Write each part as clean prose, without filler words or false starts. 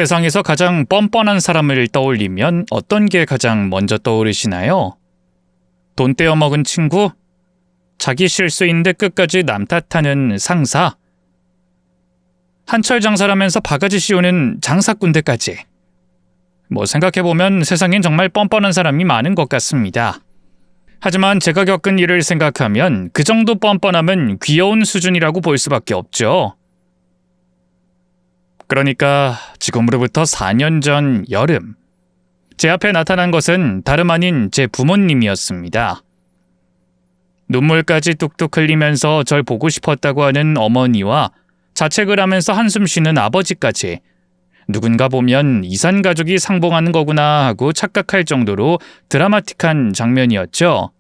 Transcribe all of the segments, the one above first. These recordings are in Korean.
세상에서 가장 뻔뻔한 사람을 떠올리면 어떤 게 가장 먼저 떠오르시나요? 돈 떼어먹은 친구? 자기 실수인데 끝까지 남 탓하는 상사? 한철 장사라면서 바가지 씌우는 장사꾼들까지. 생각해보면 세상엔 정말 뻔뻔한 사람이 많은 것 같습니다. 하지만 제가 겪은 일을 생각하면 그 정도 뻔뻔함은 귀여운 수준이라고 볼 수밖에 없죠. 그러니까 지금으로부터 4년 전 여름, 제 앞에 나타난 것은 다름 아닌 제 부모님이었습니다. 눈물까지 뚝뚝 흘리면서 절 보고 싶었다고 하는 어머니와 자책을 하면서 한숨 쉬는 아버지까지 누군가 보면 이산가족이 상봉하는 거구나 하고 착각할 정도로 드라마틱한 장면이었죠.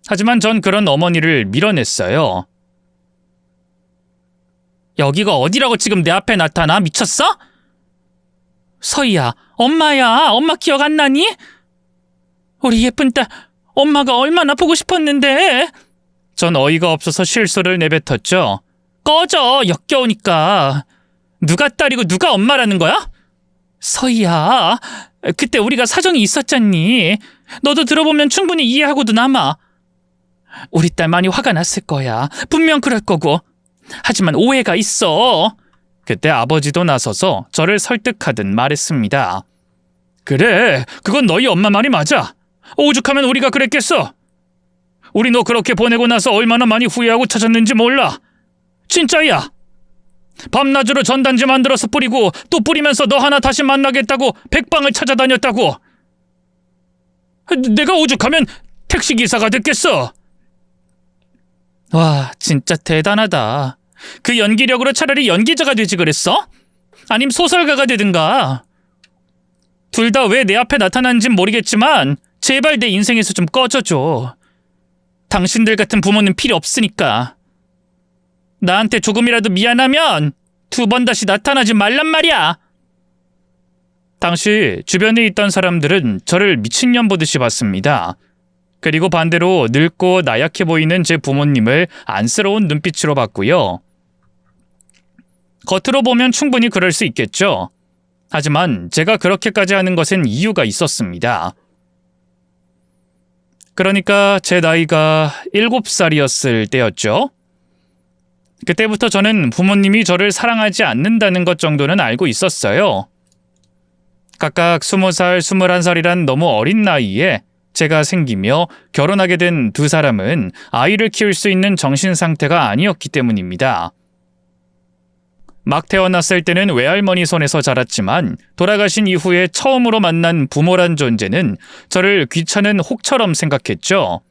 하지만 전 그런 어머니를 밀어냈어요. 여기가 어디라고 지금 내 앞에 나타나? 미쳤어? 서희야, 엄마야. 엄마 기억 안 나니? 우리 예쁜 딸, 엄마가 얼마나 보고 싶었는데. 전 어이가 없어서 실소를 내뱉었죠. 꺼져, 역겨우니까. 누가 딸이고 누가 엄마라는 거야? 서희야, 그때 우리가 사정이 있었잖니. 너도 들어보면 충분히 이해하고도 남아. 우리 딸 많이 화가 났을 거야. 분명 그럴 거고. 하지만 오해가 있어. 그때 아버지도 나서서 저를 설득하듯 말했습니다. 그래, 그건 너희 엄마 말이 맞아. 오죽하면 우리가 그랬겠어. 우리 너 그렇게 보내고 나서 얼마나 많이 후회하고 찾았는지 몰라. 진짜야. 밤낮으로 전단지 만들어서 뿌리고 또 뿌리면서 너 하나 다시 만나겠다고 백방을 찾아다녔다고. 내가 오죽하면 택시기사가 됐겠어. 와, 진짜 대단하다. 그 연기력으로 차라리 연기자가 되지 그랬어? 아님 소설가가 되든가. 둘 다 왜 내 앞에 나타난진 모르겠지만 제발 내 인생에서 좀 꺼져줘. 당신들 같은 부모는 필요 없으니까. 나한테 조금이라도 미안하면 2번 다시 나타나지 말란 말이야. 당시 주변에 있던 사람들은 저를 미친년 보듯이 봤습니다. 그리고 반대로 늙고 나약해 보이는 제 부모님을 안쓰러운 눈빛으로 봤고요. 겉으로 보면 충분히 그럴 수 있겠죠. 하지만 제가 그렇게까지 하는 것엔 이유가 있었습니다. 그러니까 제 나이가 7살이었을 때였죠. 그때부터 저는 부모님이 저를 사랑하지 않는다는 것 정도는 알고 있었어요. 각각 20살, 21살이란 너무 어린 나이에 제가 생기며 결혼하게 된 두 사람은 아이를 키울 수 있는 정신 상태가 아니었기 때문입니다. 막 태어났을 때는 외할머니 손에서 자랐지만 돌아가신 이후에 처음으로 만난 부모란 존재는 저를 귀찮은 혹처럼 생각했죠.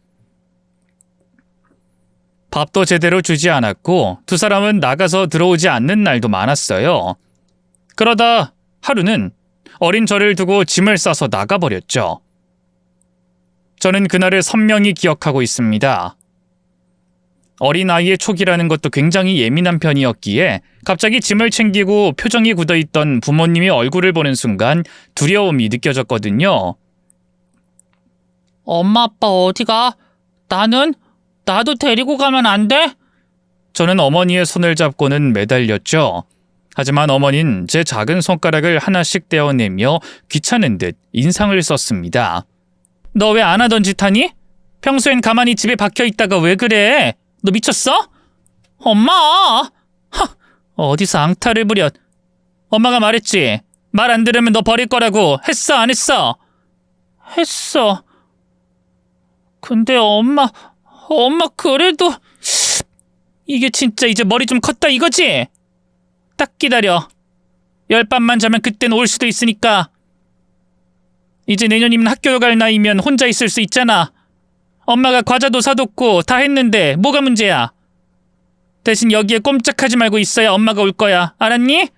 밥도 제대로 주지 않았고 두 사람은 나가서 들어오지 않는 날도 많았어요. 그러다 하루는 어린 저를 두고 짐을 싸서 나가버렸죠. 저는 그날을 선명히 기억하고 있습니다. 어린아이의 촉이라는 것도 굉장히 예민한 편이었기에 갑자기 짐을 챙기고 표정이 굳어있던 부모님의 얼굴을 보는 순간 두려움이 느껴졌거든요. 엄마 아빠 어디가? 나도 데리고 가면 안 돼? 저는 어머니의 손을 잡고는 매달렸죠. 하지만 어머니는 제 작은 손가락을 하나씩 떼어내며 귀찮은 듯 인상을 썼습니다. 너 왜 안 하던 짓 하니? 평소엔 가만히 집에 박혀있다가 왜 그래? 너 미쳤어? 엄마! 어디서 앙탈을 부려. 엄마가 말했지. 말 안 들으면 너 버릴 거라고. 했어 안 했어? 했어. 근데 엄마 그래도 이게 진짜 이제 머리 좀 컸다 이거지? 딱 기다려. 10밤만 자면 그땐 올 수도 있으니까. 이제 내년이면 학교 갈 나이면 혼자 있을 수 있잖아. 엄마가 과자도 사뒀고 다 했는데 뭐가 문제야? 대신 여기에 꼼짝하지 말고 있어야 엄마가 올 거야. 알았니?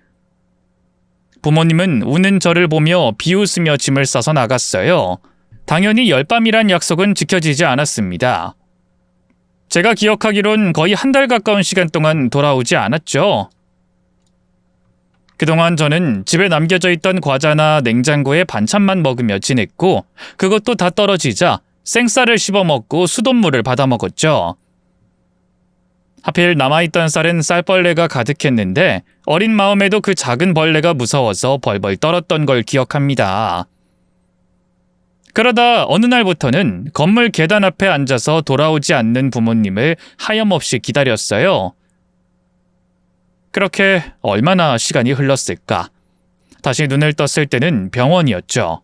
부모님은 우는 저를 보며 비웃으며 짐을 싸서 나갔어요. 당연히 10밤이란 약속은 지켜지지 않았습니다. 제가 기억하기론 거의 한 달 가까운 시간 동안 돌아오지 않았죠. 그동안 저는 집에 남겨져 있던 과자나 냉장고에 반찬만 먹으며 지냈고 그것도 다 떨어지자 생쌀을 씹어먹고 수돗물을 받아먹었죠. 하필 남아있던 쌀엔 쌀벌레가 가득했는데 어린 마음에도 그 작은 벌레가 무서워서 벌벌 떨었던 걸 기억합니다. 그러다 어느 날부터는 건물 계단 앞에 앉아서 돌아오지 않는 부모님을 하염없이 기다렸어요. 그렇게 얼마나 시간이 흘렀을까? 다시 눈을 떴을 때는 병원이었죠.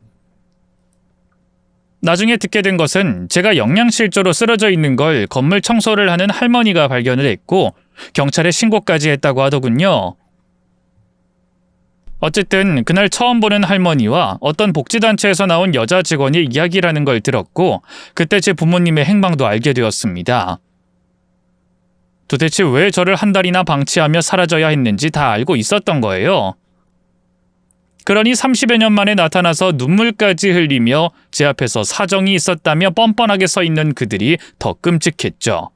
나중에 듣게 된 것은 제가 영양실조로 쓰러져 있는 걸 건물 청소를 하는 할머니가 발견을 했고 경찰에 신고까지 했다고 하더군요. 어쨌든 그날 처음 보는 할머니와 어떤 복지단체에서 나온 여자 직원이 이야기를 하는 걸 들었고 그때 제 부모님의 행방도 알게 되었습니다. 도대체 왜 저를 한 달이나 방치하며 사라져야 했는지 다 알고 있었던 거예요. 그러니 30여 년 만에 나타나서 눈물까지 흘리며 제 앞에서 사정이 있었다며 뻔뻔하게 서 있는 그들이 더 끔찍했죠.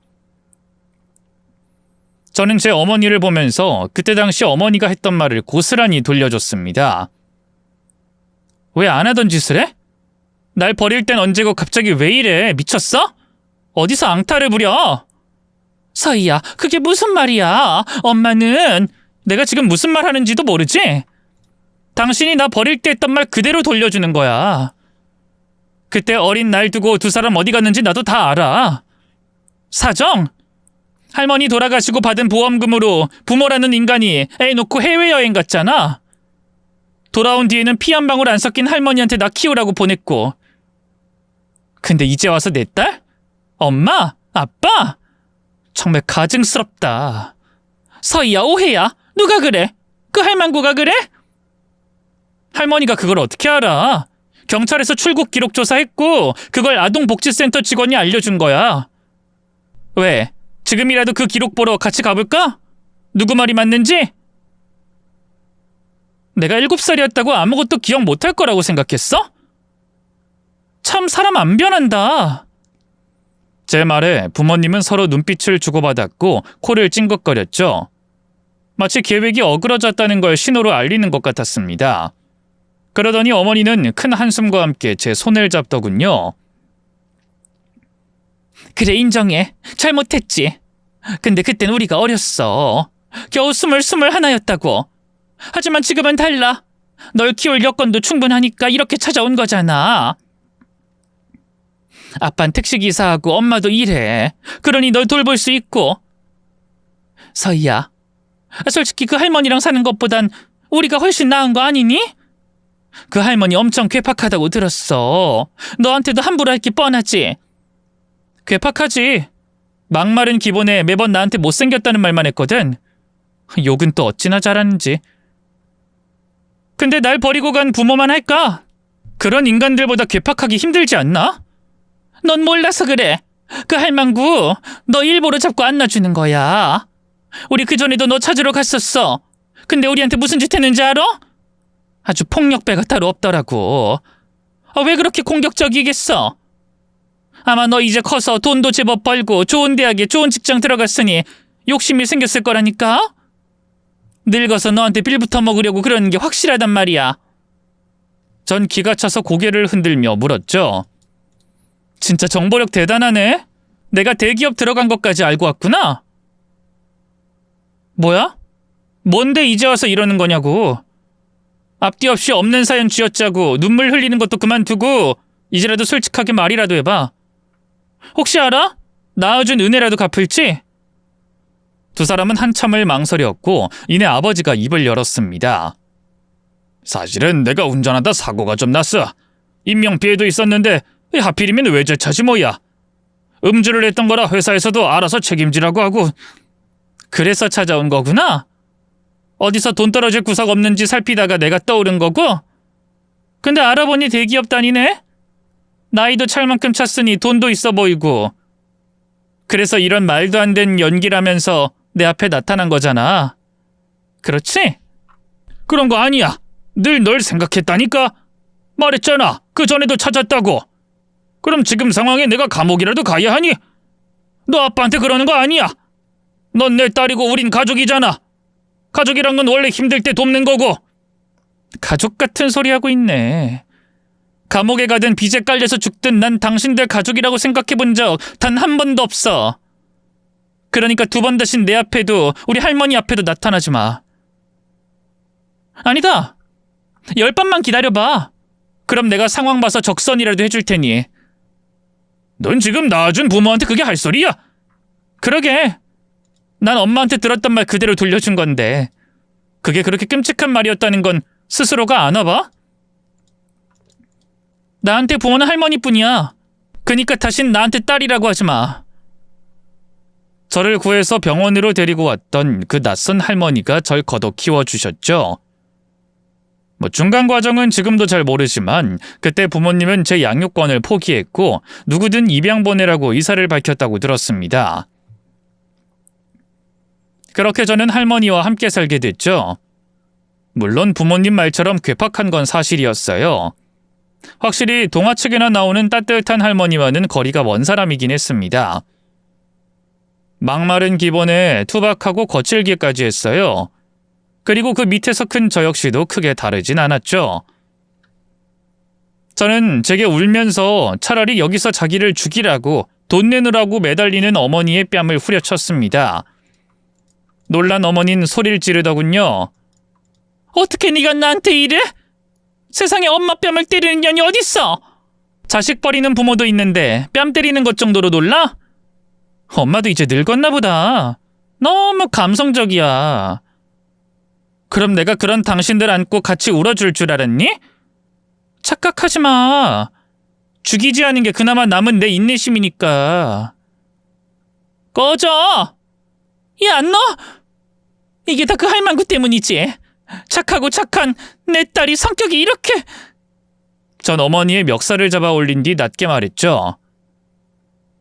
저는 제 어머니를 보면서 그때 당시 어머니가 했던 말을 고스란히 돌려줬습니다. 왜 안 하던 짓을 해? 날 버릴 땐 언제고 갑자기 왜 이래? 미쳤어? 어디서 앙탈을 부려? 서희야, 그게 무슨 말이야? 엄마는 내가 지금 무슨 말 하는지도 모르지? 당신이 나 버릴 때 했던 말 그대로 돌려주는 거야. 그때 어린 날 두고 두 사람 어디 갔는지 나도 다 알아. 사정? 할머니 돌아가시고 받은 보험금으로 부모라는 인간이 애 놓고 해외여행 갔잖아. 돌아온 뒤에는 피 한 방울 안 섞인 할머니한테 나 키우라고 보냈고. 근데 이제 와서 내 딸? 엄마? 아빠? 정말 가증스럽다. 서희야, 오해야. 누가 그래? 그 할망구가 그래? 할머니가 그걸 어떻게 알아? 경찰에서 출국 기록 조사했고 그걸 아동복지센터 직원이 알려준 거야. 왜? 지금이라도 그 기록 보러 같이 가볼까? 누구 말이 맞는지? 내가 7살이었다고 아무것도 기억 못할 거라고 생각했어? 참 사람 안 변한다. 제 말에 부모님은 서로 눈빛을 주고받았고 코를 찡긋거렸죠. 마치 계획이 어그러졌다는 걸 신호로 알리는 것 같았습니다. 그러더니 어머니는 큰 한숨과 함께 제 손을 잡더군요. 그래, 인정해. 잘못했지. 근데 그땐 우리가 어렸어. 겨우 21였다고. 하지만 지금은 달라. 널 키울 여건도 충분하니까 이렇게 찾아온 거잖아. 아빠는 택시기사하고 엄마도 일해. 그러니 널 돌볼 수 있고. 서희야, 솔직히 그 할머니랑 사는 것보단 우리가 훨씬 나은 거 아니니? 그 할머니 엄청 괴팍하다고 들었어. 너한테도 함부로 할 게 뻔하지. 괴팍하지. 막말은 기본에 매번 나한테 못생겼다는 말만 했거든. 욕은 또 어찌나 잘하는지. 근데 날 버리고 간 부모만 할까? 그런 인간들보다 괴팍하기 힘들지 않나? 넌 몰라서 그래. 그 할망구 너 일부러 잡고 안 놔주는 거야. 우리 그전에도 너 찾으러 갔었어. 근데 우리한테 무슨 짓 했는지 알아? 아주 폭력배가 따로 없더라고. 왜 그렇게 공격적이겠어? 아마 너 이제 커서 돈도 제법 벌고 좋은 대학에 좋은 직장 들어갔으니 욕심이 생겼을 거라니까? 늙어서 너한테 빌부터 먹으려고 그러는 게 확실하단 말이야. 전 기가 차서 고개를 흔들며 물었죠. 진짜 정보력 대단하네. 내가 대기업 들어간 것까지 알고 왔구나. 뭐야? 뭔데 이제 와서 이러는 거냐고. 앞뒤 없이 없는 사연 쥐어짜고 눈물 흘리는 것도 그만두고 이제라도 솔직하게 말이라도 해봐. 혹시 알아? 낳아준 은혜라도 갚을지? 두 사람은 한참을 망설였고 이내 아버지가 입을 열었습니다. 사실은 내가 운전하다 사고가 좀 났어. 인명피해도 있었는데 하필이면 외제차지 뭐야. 음주를 했던 거라 회사에서도 알아서 책임지라고 하고. 그래서 찾아온 거구나? 어디서 돈 떨어질 구석 없는지 살피다가 내가 떠오른 거고? 근데 알아보니 대기업 다니네? 나이도 찰 만큼 찼으니 돈도 있어 보이고. 그래서 이런 말도 안 되는 연기라면서 내 앞에 나타난 거잖아. 그렇지? 그런 거 아니야. 늘 널 생각했다니까. 말했잖아. 그 전에도 찾았다고. 그럼 지금 상황에 내가 감옥이라도 가야 하니? 너 아빠한테 그러는 거 아니야. 넌 내 딸이고 우린 가족이잖아. 가족이란 건 원래 힘들 때 돕는 거고. 가족 같은 소리 하고 있네. 감옥에 가든 빚에 깔려서 죽든 난 당신들 가족이라고 생각해 본 적 단 한 번도 없어. 그러니까 두 번 다신 내 앞에도 우리 할머니 앞에도 나타나지 마. 아니다. 10번만 기다려봐. 그럼 내가 상황 봐서 적선이라도 해줄 테니. 넌 지금 낳아준 부모한테 그게 할 소리야? 그러게. 난 엄마한테 들었던 말 그대로 돌려준 건데 그게 그렇게 끔찍한 말이었다는 건 스스로가 아나 봐? 나한테 부모는 할머니뿐이야. 그니까 다신 나한테 딸이라고 하지 마. 저를 구해서 병원으로 데리고 왔던 그 낯선 할머니가 절 걷어 키워주셨죠. 중간 과정은 지금도 잘 모르지만 그때 부모님은 제 양육권을 포기했고 누구든 입양 보내라고 의사를 밝혔다고 들었습니다. 그렇게 저는 할머니와 함께 살게 됐죠. 물론 부모님 말처럼 괴팍한 건 사실이었어요. 확실히 동화책에나 나오는 따뜻한 할머니와는 거리가 먼 사람이긴 했습니다. 막마른 기본에 투박하고 거칠기까지 했어요. 그리고 그 밑에서 큰 저 역시도 크게 다르진 않았죠. 저는 제게 울면서 차라리 여기서 자기를 죽이라고 돈 내느라고 매달리는 어머니의 뺨을 후려쳤습니다. 놀란 어머니는 소리를 지르더군요. 어떻게 네가 나한테 이래? 세상에 엄마 뺨을 때리는 년이 어딨어? 자식 버리는 부모도 있는데 뺨 때리는 것 정도로 놀라? 엄마도 이제 늙었나 보다. 너무 감성적이야. 그럼 내가 그런 당신들 안고 같이 울어줄 줄 알았니? 착각하지 마. 죽이지 않은 게 그나마 남은 내 인내심이니까. 꺼져! 야, 너! 이게 다 그 할망구 때문이지. 착하고 착한 내 딸이 성격이 이렇게... 전 어머니의 멱살을 잡아 올린 뒤 낮게 말했죠.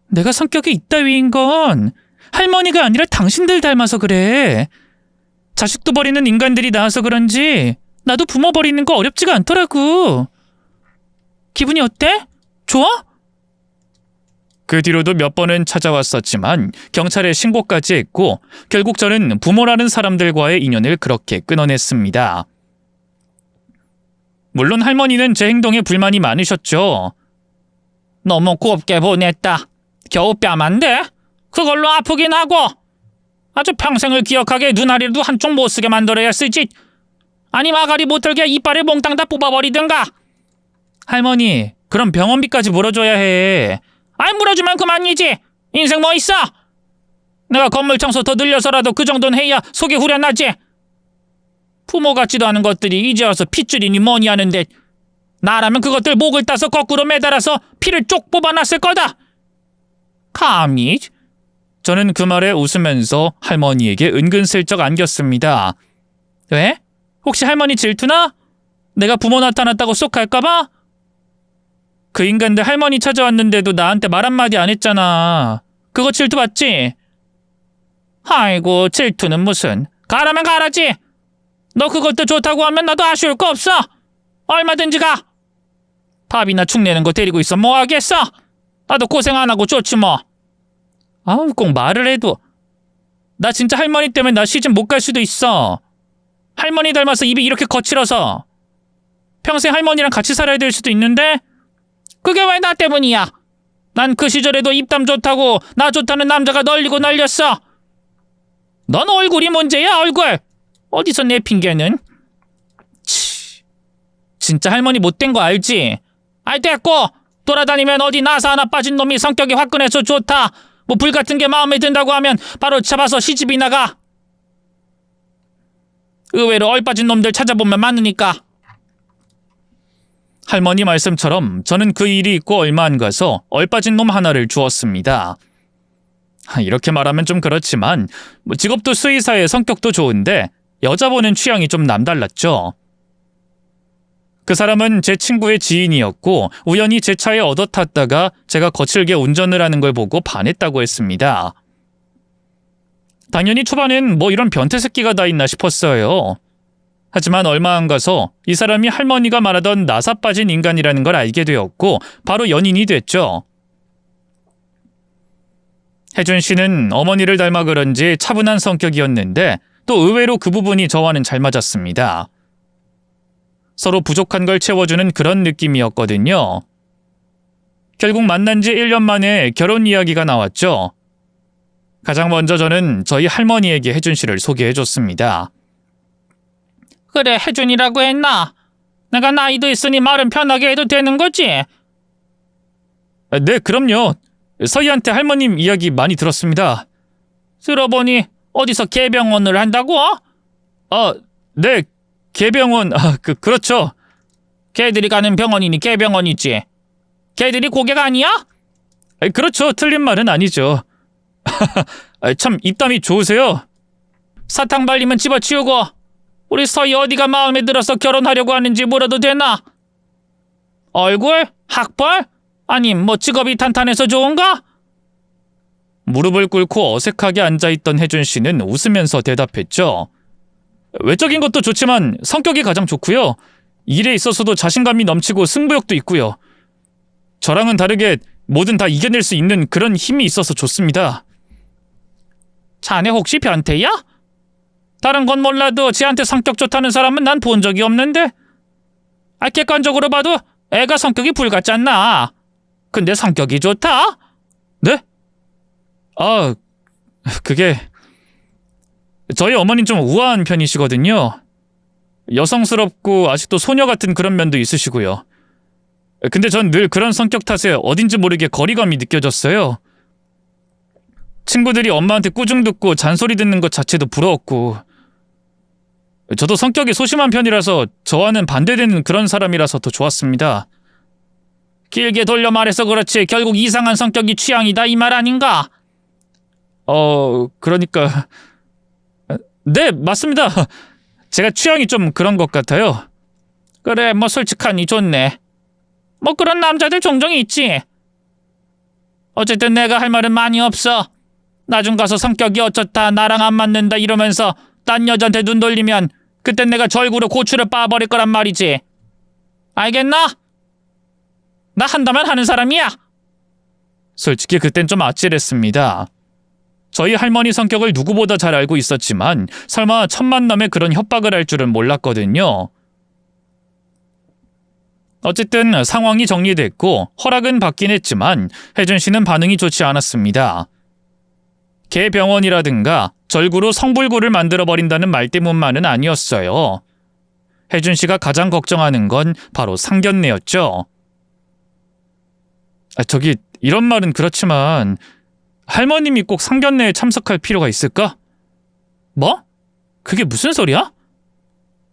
내가 성격이 이따위인 건 할머니가 아니라 당신들 닮아서 그래. 자식도 버리는 인간들이 나와서 그런지 나도 부모 버리는 거 어렵지가 않더라고. 기분이 어때? 좋아? 그 뒤로도 몇 번은 찾아왔었지만 경찰에 신고까지 했고 결국 저는 부모라는 사람들과의 인연을 그렇게 끊어냈습니다. 물론 할머니는 제 행동에 불만이 많으셨죠. 너무 곱게 보냈다. 겨우 뺨 안 돼? 그걸로 아프긴 하고. 아주 평생을 기억하게 눈알이라도 한쪽 못 쓰게 만들어야 쓰지. 아니 마가리 못 들게 이빨을 몽땅 다 뽑아버리든가. 할머니, 그럼 병원비까지 물어줘야 해. 아이 물어주면 그만이지. 인생 뭐 있어? 내가 건물 청소 더 늘려서라도 그 정도는 해야 속이 후련하지. 부모 같지도 않은 것들이 이제 와서 핏줄이니 뭐니 하는데 나라면 그것들 목을 따서 거꾸로 매달아서 피를 쪽 뽑아놨을 거다. 감히? 저는 그 말에 웃으면서 할머니에게 은근슬쩍 안겼습니다. 왜? 혹시 할머니 질투나? 내가 부모 나타났다고 쏙 할까봐? 그 인간들 할머니 찾아왔는데도 나한테 말 한마디 안 했잖아. 그거 질투받지? 아이고 질투는 무슨. 가라면 가라지. 너 그것도 좋다고 하면 나도 아쉬울 거 없어. 얼마든지 가. 밥이나 축 내는 거 데리고 있어 뭐 하겠어? 나도 고생 안 하고 좋지 뭐. 아우 꼭 말을 해도. 나 진짜 할머니 때문에 나 시집 못 갈 수도 있어. 할머니 닮아서 입이 이렇게 거칠어서. 평생 할머니랑 같이 살아야 될 수도 있는데 그게 왜 나 때문이야. 난 그 시절에도 입담 좋다고 나 좋다는 남자가 널리고 널렸어. 넌 얼굴이 문제야 얼굴. 어디서 내 핑계는. 치, 진짜 할머니 못된 거 알지? 아이 됐고 돌아다니면 어디 나사 하나 빠진 놈이 성격이 화끈해서 좋다 뭐 불같은 게 마음에 든다고 하면 바로 잡아서 시집이 나가. 의외로 얼빠진 놈들 찾아보면 많으니까. 할머니 말씀처럼 저는 그 일이 있고 얼마 안 가서 얼빠진 놈 하나를 주었습니다. 이렇게 말하면 좀 그렇지만 직업도 수의사에 성격도 좋은데 여자 보는 취향이 좀 남달랐죠. 그 사람은 제 친구의 지인이었고 우연히 제 차에 얻어 탔다가 제가 거칠게 운전을 하는 걸 보고 반했다고 했습니다. 당연히 초반엔 뭐 이런 변태 새끼가 다 있나 싶었어요. 하지만 얼마 안 가서 이 사람이 할머니가 말하던 나사 빠진 인간이라는 걸 알게 되었고 바로 연인이 됐죠. 혜준 씨는 어머니를 닮아 그런지 차분한 성격이었는데 또 의외로 그 부분이 저와는 잘 맞았습니다. 서로 부족한 걸 채워주는 그런 느낌이었거든요. 결국 만난 지 1년 만에 결혼 이야기가 나왔죠. 가장 먼저 저는 저희 할머니에게 혜준 씨를 소개해줬습니다. 그래, 혜준이라고 했나? 내가 나이도 있으니 말은 편하게 해도 되는 거지? 네, 그럼요. 서희한테 할머님 이야기 많이 들었습니다. 들어보니 어디서 개병원을 한다고? 네, 개병원, 그렇죠. 개들이 가는 병원이니 개병원이지. 개들이 고객 아니야? 그렇죠, 틀린 말은 아니죠. 참 입담이 좋으세요. 사탕 발리면 집어치우고 우리 서희 어디가 마음에 들어서 결혼하려고 하는지 물어도 되나? 얼굴? 학벌? 아님 뭐 직업이 탄탄해서 좋은가? 무릎을 꿇고 어색하게 앉아있던 혜준 씨는 웃으면서 대답했죠. 외적인 것도 좋지만 성격이 가장 좋고요. 일에 있어서도 자신감이 넘치고 승부욕도 있고요. 저랑은 다르게 뭐든 다 이겨낼 수 있는 그런 힘이 있어서 좋습니다. 자네 혹시 변태야? 다른 건 몰라도 쟤한테 성격 좋다는 사람은 난 본 적이 없는데. 객관적으로 봐도 애가 성격이 불같잖나. 근데 성격이 좋다? 네? 그게 저희 어머니는 좀 우아한 편이시거든요. 여성스럽고 아직도 소녀 같은 그런 면도 있으시고요. 근데 전 늘 그런 성격 탓에 어딘지 모르게 거리감이 느껴졌어요. 친구들이 엄마한테 꾸중 듣고 잔소리 듣는 것 자체도 부러웠고, 저도 성격이 소심한 편이라서 저와는 반대되는 그런 사람이라서 더 좋았습니다. 길게 돌려 말해서 그렇지 결국 이상한 성격이 취향이다 이 말 아닌가? 그러니까 네, 맞습니다. 제가 취향이 좀 그런 것 같아요. 그래, 뭐 솔직하니 좋네. 뭐 그런 남자들 종종 있지. 어쨌든 내가 할 말은 많이 없어. 나중 가서 성격이 어쩌다 나랑 안 맞는다 이러면서 딴 여자한테 눈 돌리면 그땐 내가 절구로 고추를 빻아버릴 거란 말이지. 알겠나? 나 한다면 하는 사람이야. 솔직히 그땐 좀 아찔했습니다. 저희 할머니 성격을 누구보다 잘 알고 있었지만 설마 첫 만남에 그런 협박을 할 줄은 몰랐거든요. 어쨌든 상황이 정리됐고 허락은 받긴 했지만 혜준 씨는 반응이 좋지 않았습니다. 개병원이라든가 절구로 성불구를 만들어버린다는 말대문만은 아니었어요. 혜준 씨가 가장 걱정하는 건 바로 상견례였죠. 저기 이런 말은 그렇지만 할머님이 꼭 상견례에 참석할 필요가 있을까? 뭐? 그게 무슨 소리야?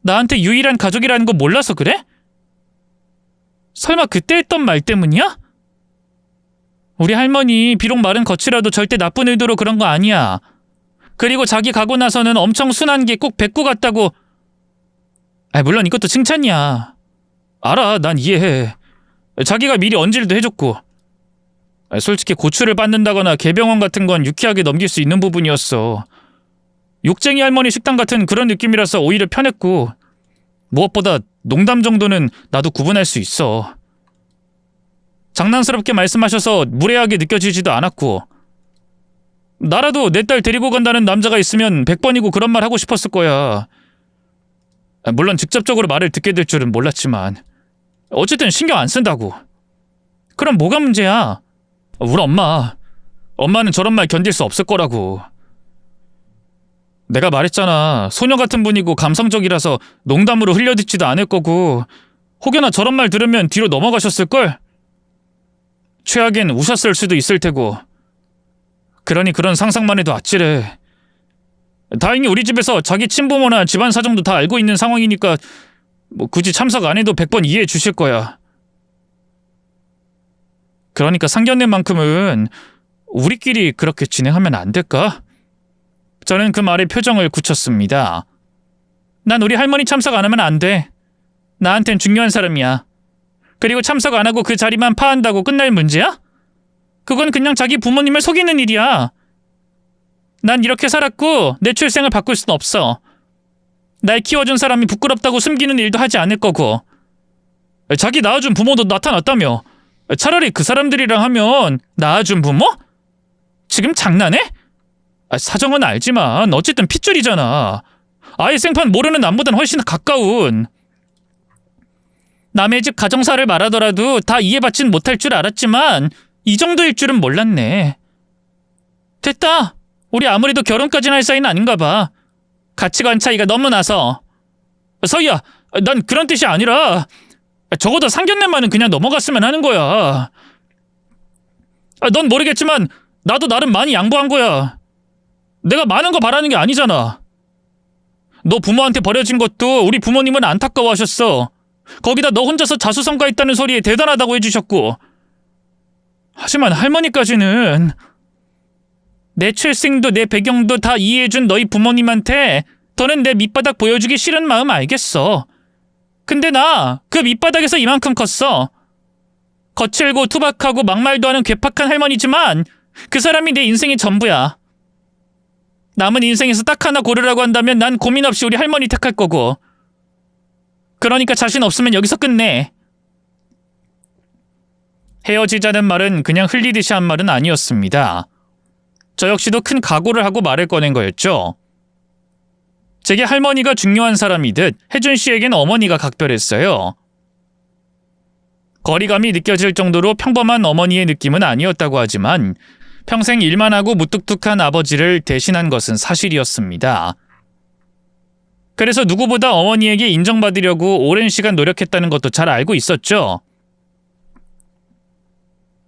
나한테 유일한 가족이라는 거 몰라서 그래? 설마 그때 했던 말 때문이야? 우리 할머니 비록 말은 거칠어도 절대 나쁜 의도로 그런 거 아니야. 그리고 자기 가고 나서는 엄청 순한 게 꼭 백구 같다고. 물론 이것도 칭찬이야. 알아, 난 이해해. 자기가 미리 언질도 해줬고. 솔직히 고추를 빻는다거나 개병원 같은 건 유쾌하게 넘길 수 있는 부분이었어. 욕쟁이 할머니 식당 같은 그런 느낌이라서 오히려 편했고, 무엇보다 농담 정도는 나도 구분할 수 있어. 장난스럽게 말씀하셔서 무례하게 느껴지지도 않았고, 나라도 내 딸 데리고 간다는 남자가 있으면 100번이고 그런 말 하고 싶었을 거야. 물론 직접적으로 말을 듣게 될 줄은 몰랐지만 어쨌든 신경 안 쓴다고. 그럼 뭐가 문제야? 우리 엄마는 저런 말 견딜 수 없을 거라고. 내가 말했잖아. 소녀 같은 분이고 감성적이라서 농담으로 흘려듣지도 않을 거고, 혹여나 저런 말 들으면 뒤로 넘어가셨을걸? 최악엔 우셨을 수도 있을 테고. 그러니 그런 상상만 해도 아찔해. 다행히 우리 집에서 자기 친부모나 집안 사정도 다 알고 있는 상황이니까 뭐 굳이 참석 안 해도 100번 이해해 주실 거야. 그러니까 상견례만큼은 우리끼리 그렇게 진행하면 안 될까? 저는 그 말에 표정을 굳혔습니다. 난 우리 할머니 참석 안 하면 안 돼. 나한텐 중요한 사람이야. 그리고 참석 안 하고 그 자리만 파한다고 끝날 문제야? 그건 그냥 자기 부모님을 속이는 일이야. 난 이렇게 살았고 내 출생을 바꿀 순 없어. 날 키워준 사람이 부끄럽다고 숨기는 일도 하지 않을 거고. 자기 낳아준 부모도 나타났다며. 차라리 그 사람들이랑 하면 낳아준 부모? 지금 장난해? 사정은 알지만 어쨌든 핏줄이잖아. 아예 생판 모르는 남보단 훨씬 가까운. 남의 집 가정사를 말하더라도 다 이해받진 못할 줄 알았지만 이 정도일 줄은 몰랐네. 됐다. 우리 아무래도 결혼까지는 할 사이는 아닌가 봐. 가치관 차이가 너무 나서. 서희야, 난 그런 뜻이 아니라 적어도 상견례만은 그냥 넘어갔으면 하는 거야. 넌 모르겠지만 나도 나름 많이 양보한 거야. 내가 많은 거 바라는 게 아니잖아. 너 부모한테 버려진 것도 우리 부모님은 안타까워하셨어. 거기다 너 혼자서 자수성가했다는 소리에 대단하다고 해주셨고. 하지만 할머니까지는 내 출생도 내 배경도 다 이해해준 너희 부모님한테 더는 내 밑바닥 보여주기 싫은 마음 알겠어. 근데 나 그 밑바닥에서 이만큼 컸어. 거칠고 투박하고 막말도 하는 괴팍한 할머니지만 그 사람이 내 인생의 전부야. 남은 인생에서 딱 하나 고르라고 한다면 난 고민 없이 우리 할머니 택할 거고. 그러니까 자신 없으면 여기서 끝내. 헤어지자는 말은 그냥 흘리듯이 한 말은 아니었습니다. 저 역시도 큰 각오를 하고 말을 꺼낸 거였죠. 제게 할머니가 중요한 사람이듯 혜준 씨에겐 어머니가 각별했어요. 거리감이 느껴질 정도로 평범한 어머니의 느낌은 아니었다고 하지만 평생 일만 하고 무뚝뚝한 아버지를 대신한 것은 사실이었습니다. 그래서 누구보다 어머니에게 인정받으려고 오랜 시간 노력했다는 것도 잘 알고 있었죠.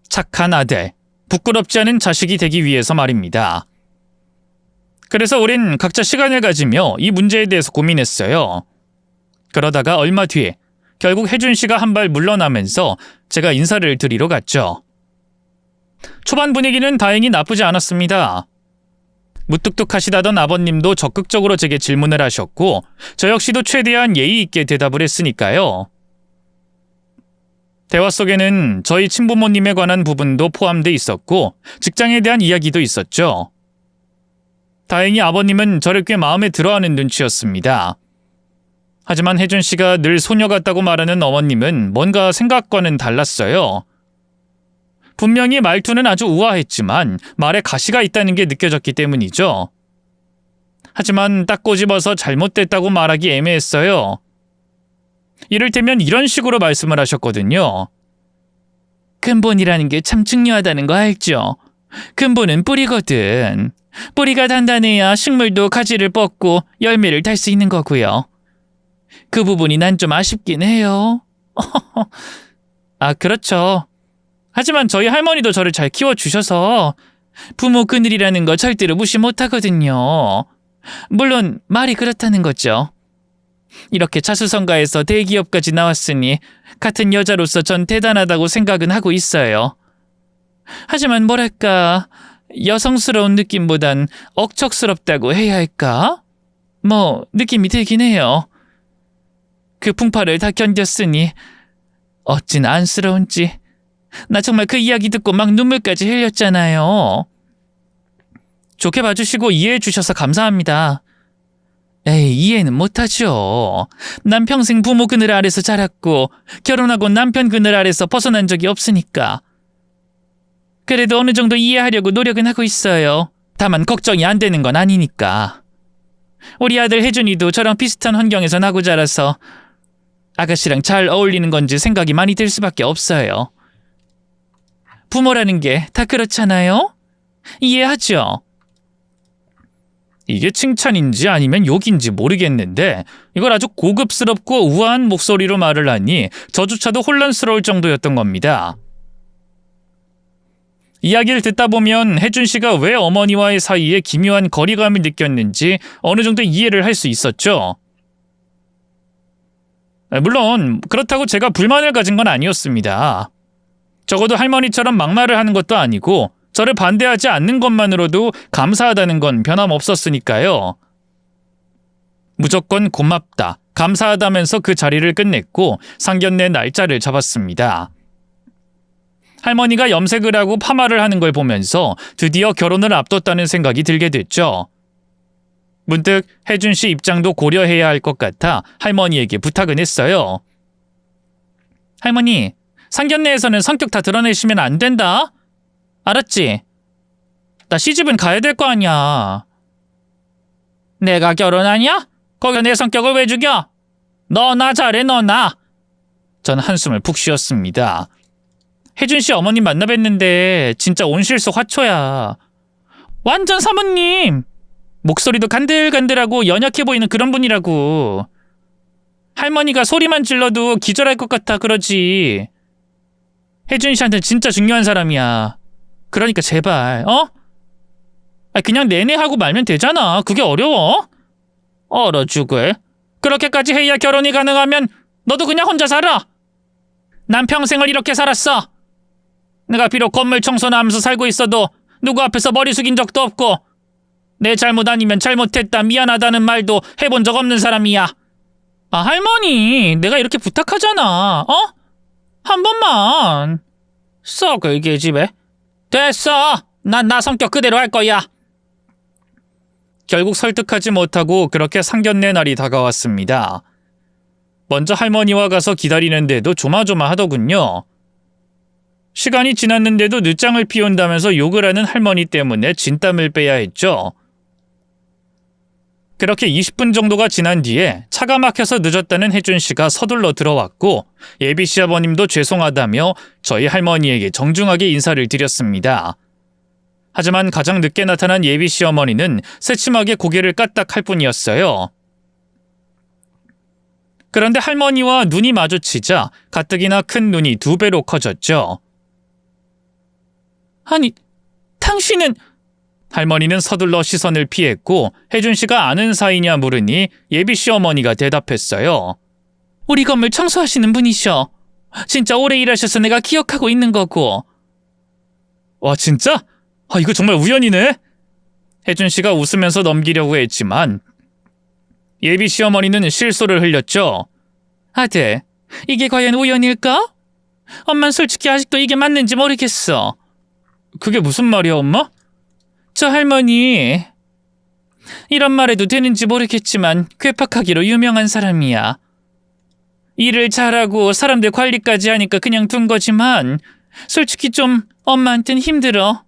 착한 아들, 부끄럽지 않은 자식이 되기 위해서 말입니다. 그래서 우린 각자 시간을 가지며 이 문제에 대해서 고민했어요. 그러다가 얼마 뒤에 결국 혜준 씨가 한 발 물러나면서 제가 인사를 드리러 갔죠. 초반 분위기는 다행히 나쁘지 않았습니다. 무뚝뚝하시다던 아버님도 적극적으로 제게 질문을 하셨고 저 역시도 최대한 예의 있게 대답을 했으니까요. 대화 속에는 저희 친부모님에 관한 부분도 포함돼 있었고 직장에 대한 이야기도 있었죠. 다행히 아버님은 저를 꽤 마음에 들어하는 눈치였습니다. 하지만 혜준 씨가 늘 소녀 같다고 말하는 어머님은 뭔가 생각과는 달랐어요. 분명히 말투는 아주 우아했지만 말에 가시가 있다는 게 느껴졌기 때문이죠. 하지만 딱 꼬집어서 잘못됐다고 말하기 애매했어요. 이를테면 이런 식으로 말씀을 하셨거든요. 근본이라는 게 참 중요하다는 거 알죠? 근본은 뿌리거든. 뿌리가 단단해야 식물도 가지를 뻗고 열매를 달 수 있는 거고요. 그 부분이 난 좀 아쉽긴 해요. 아, 그렇죠. 하지만 저희 할머니도 저를 잘 키워주셔서 부모 그늘이라는 거 절대로 무시 못하거든요. 물론 말이 그렇다는 거죠. 이렇게 자수성가해서 대기업까지 나왔으니 같은 여자로서 전 대단하다고 생각은 하고 있어요. 하지만 뭐랄까, 여성스러운 느낌보단 억척스럽다고 해야 할까? 뭐 느낌이 들긴 해요. 그 풍파를 다 견뎠으니 어찌나 안쓰러운지. 나 정말 그 이야기 듣고 막 눈물까지 흘렸잖아요. 좋게 봐주시고 이해해 주셔서 감사합니다. 에이, 이해는 못하죠. 난 평생 부모 그늘 아래서 자랐고 결혼하고 남편 그늘 아래서 벗어난 적이 없으니까. 그래도 어느 정도 이해하려고 노력은 하고 있어요. 다만 걱정이 안 되는 건 아니니까. 우리 아들 혜준이도 저랑 비슷한 환경에서 나고 자라서 아가씨랑 잘 어울리는 건지 생각이 많이 들 수밖에 없어요. 부모라는 게 다 그렇잖아요? 이해하죠? 이게 칭찬인지 아니면 욕인지 모르겠는데 이걸 아주 고급스럽고 우아한 목소리로 말을 하니 저조차도 혼란스러울 정도였던 겁니다. 이야기를 듣다 보면 혜준 씨가 왜 어머니와의 사이에 기묘한 거리감을 느꼈는지 어느 정도 이해를 할 수 있었죠. 물론 그렇다고 제가 불만을 가진 건 아니었습니다. 적어도 할머니처럼 막말을 하는 것도 아니고 저를 반대하지 않는 것만으로도 감사하다는 건 변함없었으니까요. 무조건 고맙다, 감사하다면서 그 자리를 끝냈고 상견례 날짜를 잡았습니다. 할머니가 염색을 하고 파마를 하는 걸 보면서 드디어 결혼을 앞뒀다는 생각이 들게 됐죠. 문득 혜준 씨 입장도 고려해야 할 것 같아 할머니에게 부탁은 했어요. 할머니, 상견례에서는 성격 다 드러내시면 안 된다. 알았지? 나 시집은 가야 될 거 아니야. 내가 결혼하냐? 거기서 내 성격을 왜 죽여? 너나 잘해, 너나. 전 한숨을 푹 쉬었습니다. 혜준 씨 어머님 만나 뵀는데 진짜 온실속 화초야. 완전 사모님. 목소리도 간들간들하고 연약해 보이는 그런 분이라고. 할머니가 소리만 질러도 기절할 것 같아 그러지. 혜준 씨한테는 진짜 중요한 사람이야. 그러니까 제발, 그냥 내내 하고 말면 되잖아. 그게 어려워? 얼어 죽을. 그렇게까지 해야 결혼이 가능하면 너도 그냥 혼자 살아. 난 평생을 이렇게 살았어. 내가 비록 건물 청소나 하면서 살고 있어도 누구 앞에서 머리 숙인 적도 없고 내 잘못 아니면 잘못했다 미안하다는 말도 해본 적 없는 사람이야. 할머니, 내가 이렇게 부탁하잖아. 한 번만. 썩을 계집애. 됐어. 난 나 성격 그대로 할 거야. 결국 설득하지 못하고 그렇게 상견례 날이 다가왔습니다. 먼저 할머니와 가서 기다리는데도 조마조마하더군요. 시간이 지났는데도 늦장을 피운다면서 욕을 하는 할머니 때문에 진땀을 빼야 했죠. 그렇게 20분 정도가 지난 뒤에 차가 막혀서 늦었다는 혜준 씨가 서둘러 들어왔고 예비 시아버님도 죄송하다며 저희 할머니에게 정중하게 인사를 드렸습니다. 하지만 가장 늦게 나타난 예비 시어머니는 새침하게 고개를 까딱할 뿐이었어요. 그런데 할머니와 눈이 마주치자 가뜩이나 큰 눈이 2배로 커졌죠. 아니, 당신은... 할머니는 서둘러 시선을 피했고 혜준 씨가 아는 사이냐 물으니 예비 시어머니가 대답했어요. 우리 건물 청소하시는 분이셔. 진짜 오래 일하셔서 내가 기억하고 있는 거고. 와, 진짜? 이거 정말 우연이네. 혜준 씨가 웃으면서 넘기려고 했지만 예비 시어머니는 실소를 흘렸죠. 아들, 이게 과연 우연일까? 엄만 솔직히 아직도 이게 맞는지 모르겠어. 그게 무슨 말이야, 엄마? 저 할머니, 이런 말해도 되는지 모르겠지만 괴팍하기로 유명한 사람이야. 일을 잘하고 사람들 관리까지 하니까 그냥 둔 거지만 솔직히 좀 엄마한텐 힘들어.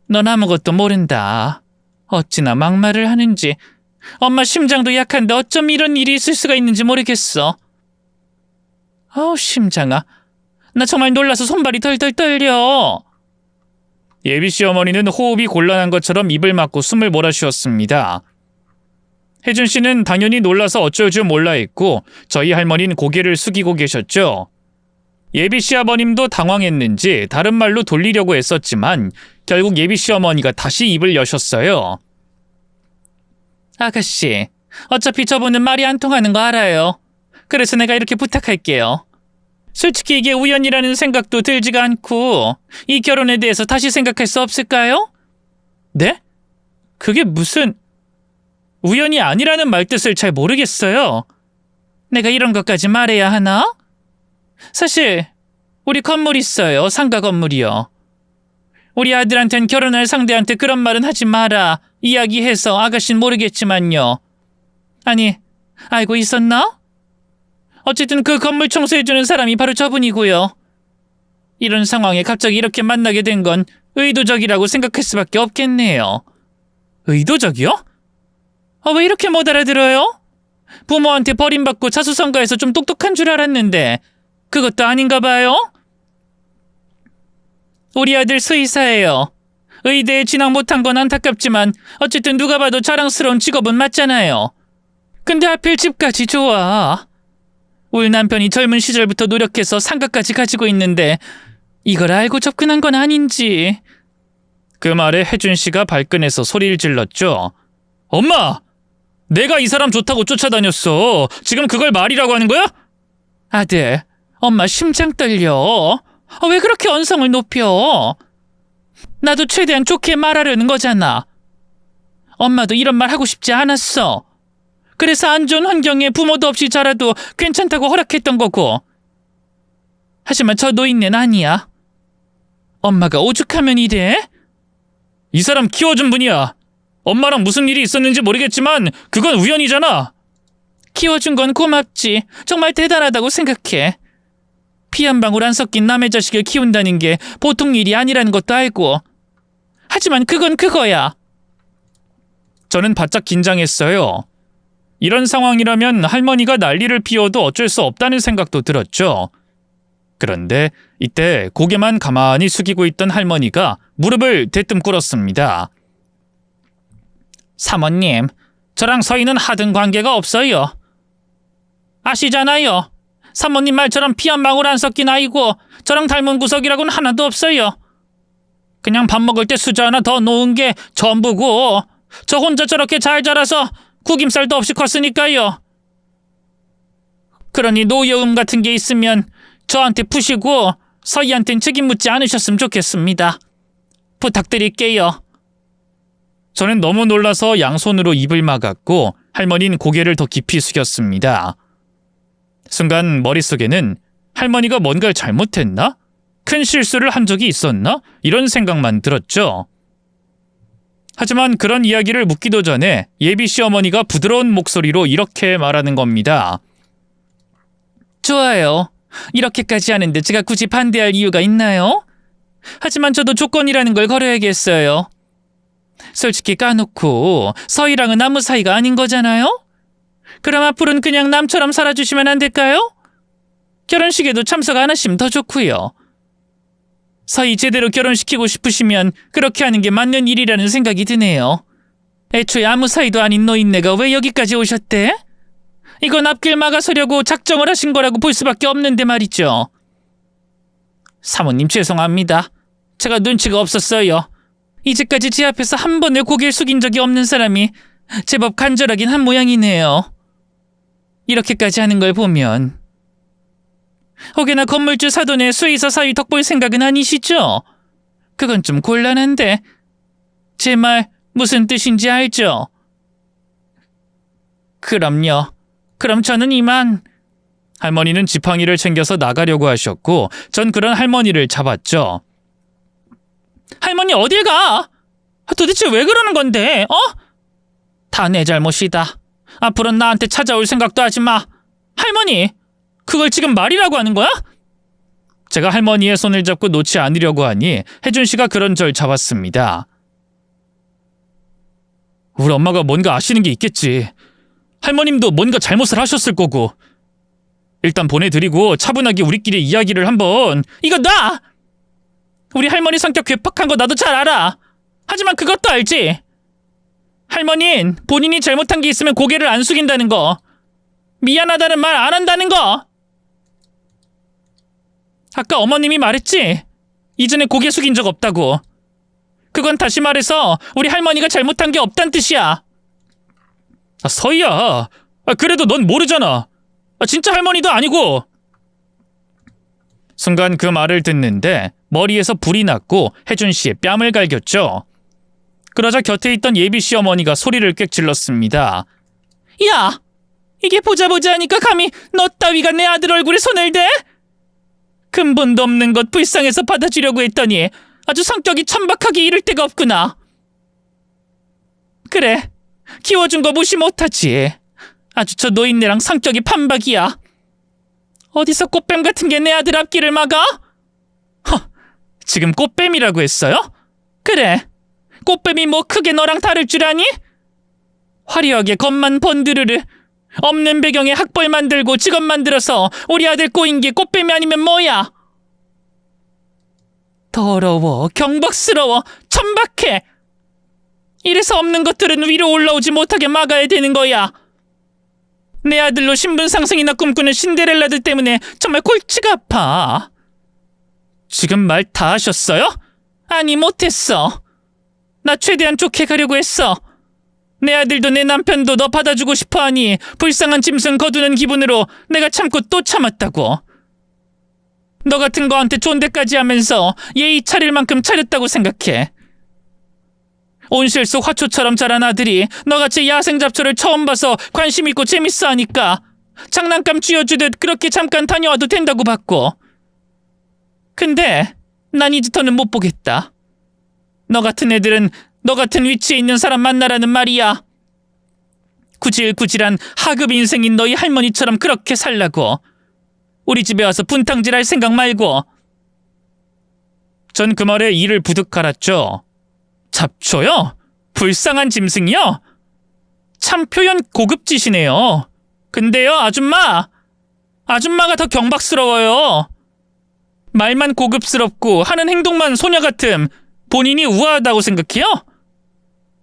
넌 아무것도 모른다. 어찌나 막말을 하는지. 엄마 심장도 약한데 어쩜 이런 일이 있을 수가 있는지 모르겠어. 심장아. 나 정말 놀라서 손발이 덜덜 떨려. 예비 시어머니는 호흡이 곤란한 것처럼 입을 막고 숨을 몰아쉬었습니다. 혜준 씨는 당연히 놀라서 어쩔 줄 몰라 했고 저희 할머니는 고개를 숙이고 계셨죠. 예비 시아버님도 당황했는지 다른 말로 돌리려고 했었지만 결국 예비 시어머니가 다시 입을 여셨어요. 아가씨, 어차피 저분은 말이 안 통하는 거 알아요. 그래서 내가 이렇게 부탁할게요. 솔직히 이게 우연이라는 생각도 들지가 않고 이 결혼에 대해서 다시 생각할 수 없을까요? 네? 그게 무슨... 우연이 아니라는 말뜻을 잘 모르겠어요. 내가 이런 것까지 말해야 하나? 사실 우리 건물 있어요. 상가 건물이요. 우리 아들한텐 결혼할 상대한테 그런 말은 하지 마라 이야기해서 아가씨는 모르겠지만요. 아니, 알고 있었나? 어쨌든 그 건물 청소해주는 사람이 바로 저분이고요. 이런 상황에 갑자기 이렇게 만나게 된 건 의도적이라고 생각할 수밖에 없겠네요. 의도적이요? 왜 이렇게 못 알아들어요? 부모한테 버림받고 자수성가해서 좀 똑똑한 줄 알았는데 그것도 아닌가 봐요? 우리 아들 수의사예요. 의대에 진학 못한 건 안타깝지만 어쨌든 누가 봐도 자랑스러운 직업은 맞잖아요. 근데 하필 집까지 좋아. 울 남편이 젊은 시절부터 노력해서 상가까지 가지고 있는데 이걸 알고 접근한 건 아닌지. 그 말에 혜준 씨가 발끈해서 소리를 질렀죠. 엄마! 내가 이 사람 좋다고 쫓아다녔어. 지금 그걸 말이라고 하는 거야? 아들, 엄마 심장 떨려. 왜 그렇게 언성을 높여? 나도 최대한 좋게 말하려는 거잖아. 엄마도 이런 말 하고 싶지 않았어. 그래서 안 좋은 환경에 부모도 없이 자라도 괜찮다고 허락했던 거고. 하지만 저 노인네는 아니야. 엄마가 오죽하면 이래? 이 사람 키워준 분이야. 엄마랑 무슨 일이 있었는지 모르겠지만 그건 우연이잖아. 키워준 건 고맙지. 정말 대단하다고 생각해. 피 한 방울 안 섞인 남의 자식을 키운다는 게 보통 일이 아니라는 것도 알고. 하지만 그건 그거야. 저는 바짝 긴장했어요. 이런 상황이라면 할머니가 난리를 피워도 어쩔 수 없다는 생각도 들었죠. 그런데 이때 고개만 가만히 숙이고 있던 할머니가 무릎을 대뜸 꿇었습니다. 사모님, 저랑 서희는 하등 관계가 없어요. 아시잖아요. 사모님 말처럼 피 한 방울 안 섞인 아이고 저랑 닮은 구석이라고는 하나도 없어요. 그냥 밥 먹을 때 수저 하나 더 놓은 게 전부고 저 혼자 저렇게 잘 자라서 구김살도 없이 컸으니까요. 그러니 노여움 같은 게 있으면 저한테 푸시고 서희한텐 책임 묻지 않으셨으면 좋겠습니다. 부탁드릴게요. 저는 너무 놀라서 양손으로 입을 막았고 할머니는 고개를 더 깊이 숙였습니다. 순간 머릿속에는 할머니가 뭔가를 잘못했나? 큰 실수를 한 적이 있었나? 이런 생각만 들었죠. 하지만 그런 이야기를 묻기도 전에 예비 시어머니가 부드러운 목소리로 이렇게 말하는 겁니다. 좋아요. 이렇게까지 하는데 제가 굳이 반대할 이유가 있나요? 하지만 저도 조건이라는 걸 걸어야겠어요. 솔직히 까놓고 서희랑은 아무 사이가 아닌 거잖아요? 그럼 앞으로는 그냥 남처럼 살아주시면 안 될까요? 결혼식에도 참석 안 하시면 더 좋고요. 서희 제대로 결혼시키고 싶으시면 그렇게 하는 게 맞는 일이라는 생각이 드네요. 애초에 아무 사이도 아닌 노인네가 왜 여기까지 오셨대? 이건 앞길 막아서려고 작정을 하신 거라고 볼 수밖에 없는데 말이죠. 사모님 죄송합니다. 제가 눈치가 없었어요. 이제까지 제 앞에서 한 번에 고개를 숙인 적이 없는 사람이 제법 간절하긴 한 모양이네요. 이렇게까지 하는 걸 보면 혹여나 건물주 사돈의 수의사 사위 덕볼 생각은 아니시죠? 그건 좀 곤란한데 제 말 무슨 뜻인지 알죠? 그럼요. 그럼 저는 이만. 할머니는 지팡이를 챙겨서 나가려고 하셨고 전 그런 할머니를 잡았죠. 할머니 어딜 가? 도대체 왜 그러는 건데? 다 내 잘못이다. 앞으로는 나한테 찾아올 생각도 하지 마. 할머니, 그걸 지금 말이라고 하는 거야? 제가 할머니의 손을 잡고 놓지 않으려고 하니 혜준 씨가 그런 절 잡았습니다. 우리 엄마가 뭔가 아시는 게 있겠지. 할머님도 뭔가 잘못을 하셨을 거고. 일단 보내드리고 차분하게 우리끼리 이야기를 한번. 이거 나! 우리 할머니 성격 괴팍한 거 나도 잘 알아. 하지만 그것도 알지? 할머니는 본인이 잘못한 게 있으면 고개를 안 숙인다는 거. 미안하다는 말 안 한다는 거. 아까 어머님이 말했지? 이전에 고개 숙인 적 없다고. 그건 다시 말해서 우리 할머니가 잘못한 게 없단 뜻이야. 서희야. 그래도 넌 모르잖아. 진짜 할머니도 아니고. 순간 그 말을 듣는데 머리에서 불이 났고 혜준 씨의 뺨을 갈겼죠. 그러자 곁에 있던 예비 시어머니가 소리를 꽥 질렀습니다. 야! 이게 보자 하니까 감히 너 따위가 내 아들 얼굴에 손을 대? 근본도 없는 것 불쌍해서 받아주려고 했더니 아주 성격이 천박하게 이를 데가 없구나. 그래, 키워준 거 무시 못하지. 아주 저 노인네랑 성격이 판박이야. 어디서 꽃뱀 같은 게 내 아들 앞길을 막아? 지금 꽃뱀이라고 했어요? 그래, 꽃뱀이 뭐 크게 너랑 다를 줄 아니? 화려하게 겉만 번드르르 없는 배경에 학벌 만들고 직업 만들어서 우리 아들 꼬인 게 꽃뱀이 아니면 뭐야? 더러워, 경박스러워, 천박해. 이래서 없는 것들은 위로 올라오지 못하게 막아야 되는 거야. 내 아들로 신분 상승이나 꿈꾸는 신데렐라들 때문에 정말 골치가 아파. 지금 말 다 하셨어요? 아니, 못했어. 나 최대한 좋게 가려고 했어. 내 아들도 내 남편도 너 받아주고 싶어하니 불쌍한 짐승 거두는 기분으로 내가 참고 또 참았다고. 너 같은 거한테 존대까지 하면서 예의 차릴 만큼 차렸다고 생각해. 온실 속 화초처럼 자란 아들이 너같이 야생잡초를 처음 봐서 관심 있고 재밌어 하니까 장난감 쥐어주듯 그렇게 잠깐 다녀와도 된다고 봤고. 근데 난 이제부터는 못 보겠다. 너 같은 애들은 너 같은 위치에 있는 사람 만나라는 말이야. 구질구질한 하급 인생인 너희 할머니처럼 그렇게 살라고. 우리 집에 와서 분탕질할 생각 말고. 전 그 말에 이를 부득 갈았죠. 잡초요? 불쌍한 짐승이요? 참 표현 고급지시네요. 근데요, 아줌마가 더 경박스러워요. 말만 고급스럽고 하는 행동만 소녀 같음. 본인이 우아하다고 생각해요?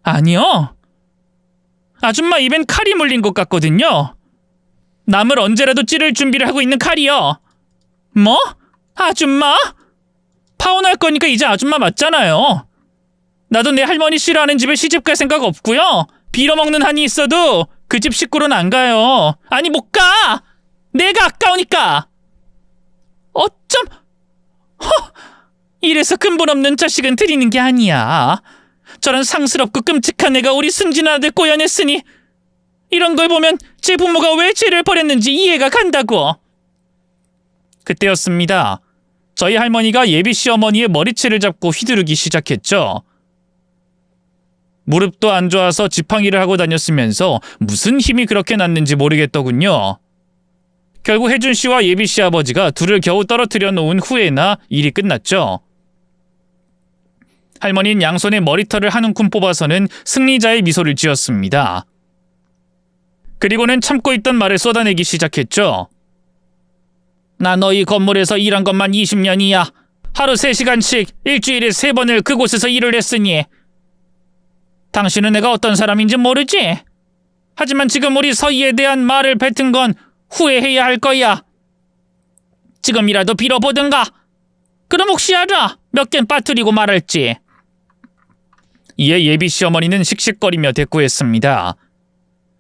아니요. 아줌마 입엔 칼이 물린 것 같거든요. 남을 언제라도 찌를 준비를 하고 있는 칼이요. 뭐? 아줌마? 파혼할 거니까 이제 아줌마 맞잖아요. 나도 내 할머니 싫어하는 집에 시집갈 생각 없고요. 빌어먹는 한이 있어도 그 집 식구로는 안 가요. 아니 못 가! 내가 아까우니까! 어쩜... 이래서 근본 없는 자식은 들이는 게 아니야. 저런 상스럽고 끔찍한 애가 우리 순진한 아들 꼬여냈으니 이런 걸 보면 제 부모가 왜 죄를 버렸는지 이해가 간다고. 그때였습니다. 저희 할머니가 예비씨 어머니의 머리채를 잡고 휘두르기 시작했죠. 무릎도 안 좋아서 지팡이를 하고 다녔으면서 무슨 힘이 그렇게 났는지 모르겠더군요. 결국 혜준씨와 예비씨 아버지가 둘을 겨우 떨어뜨려 놓은 후에나 일이 끝났죠. 할머니는 양손에 머리털을 한 움큼 뽑아서는 승리자의 미소를 지었습니다. 그리고는 참고 있던 말을 쏟아내기 시작했죠. 나 너희 건물에서 일한 것만 20년이야. 하루 3시간씩 일주일에 3번을 그곳에서 일을 했으니 당신은 내가 어떤 사람인지 모르지? 하지만 지금 우리 서희에 대한 말을 뱉은 건 후회해야 할 거야. 지금이라도 빌어보든가. 그럼 혹시 알아? 몇 갠 빠뜨리고 말할지. 이에 예비씨 어머니는 씩씩거리며 대꾸했습니다.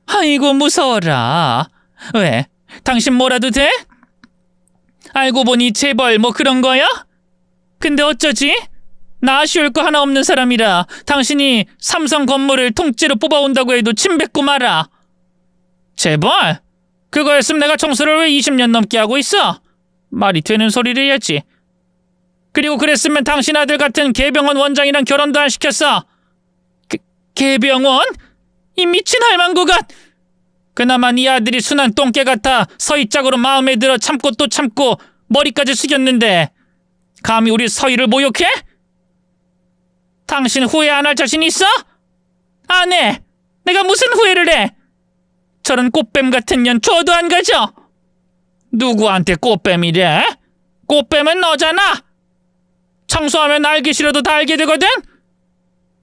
아이고 무서워라. 왜? 당신 뭐라도 돼? 알고 보니 재벌 뭐 그런 거야? 근데 어쩌지? 나 아쉬울 거 하나 없는 사람이라 당신이 삼성 건물을 통째로 뽑아온다고 해도 침 뱉고 말아. 재벌? 그거였으면 내가 청소를 왜 20년 넘게 하고 있어? 말이 되는 소리를 해야지. 그리고 그랬으면 당신 아들 같은 개병원 원장이랑 결혼도 안 시켰어. 개병원? 이 미친 할망구가. 그나마 네 아들이 순한 똥개 같아 서희 짝으로 마음에 들어 참고 또 참고 머리까지 숙였는데 감히 우리 서희를 모욕해? 당신 후회 안 할 자신 있어? 안 해. 내가 무슨 후회를 해? 저런 꽃뱀 같은 년 줘도 안 가져. 누구한테 꽃뱀이래? 꽃뱀은 너잖아. 청소하면 알기 싫어도 다 알게 되거든?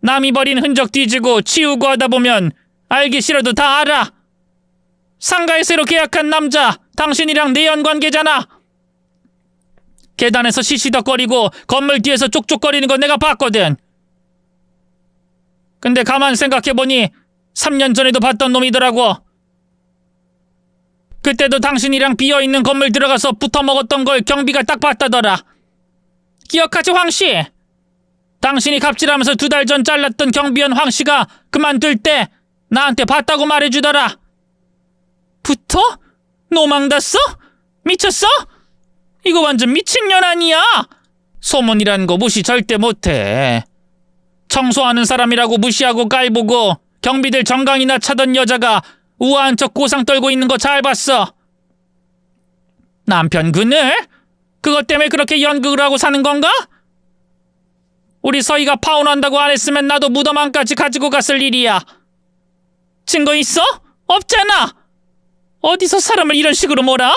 남이 버린 흔적 뒤지고 치우고 하다 보면 알기 싫어도 다 알아. 상가에 새로 계약한 남자 당신이랑 내연 관계잖아. 계단에서 시시덕거리고 건물 뒤에서 쪽쪽거리는 거 내가 봤거든. 근데 가만 생각해보니 3년 전에도 봤던 놈이더라고. 그때도 당신이랑 비어있는 건물 들어가서 붙어먹었던 걸 경비가 딱 봤다더라. 기억하지 황씨? 당신이 갑질하면서 2달 전 잘랐던 경비원 황씨가 그만둘 때 나한테 봤다고 말해주더라. 붙어? 노망났어? 미쳤어? 이거 완전 미친년 아니야? 소문이라는 거 무시 절대 못해. 청소하는 사람이라고 무시하고 깔보고 경비들 정강이나 차던 여자가 우아한 척 고상 떨고 있는 거 잘 봤어. 남편 그늘? 그것 때문에 그렇게 연극을 하고 사는 건가? 우리 서희가 파혼한다고 안 했으면 나도 무덤 안까지 가지고 갔을 일이야. 증거 있어? 없잖아. 어디서 사람을 이런 식으로 몰아?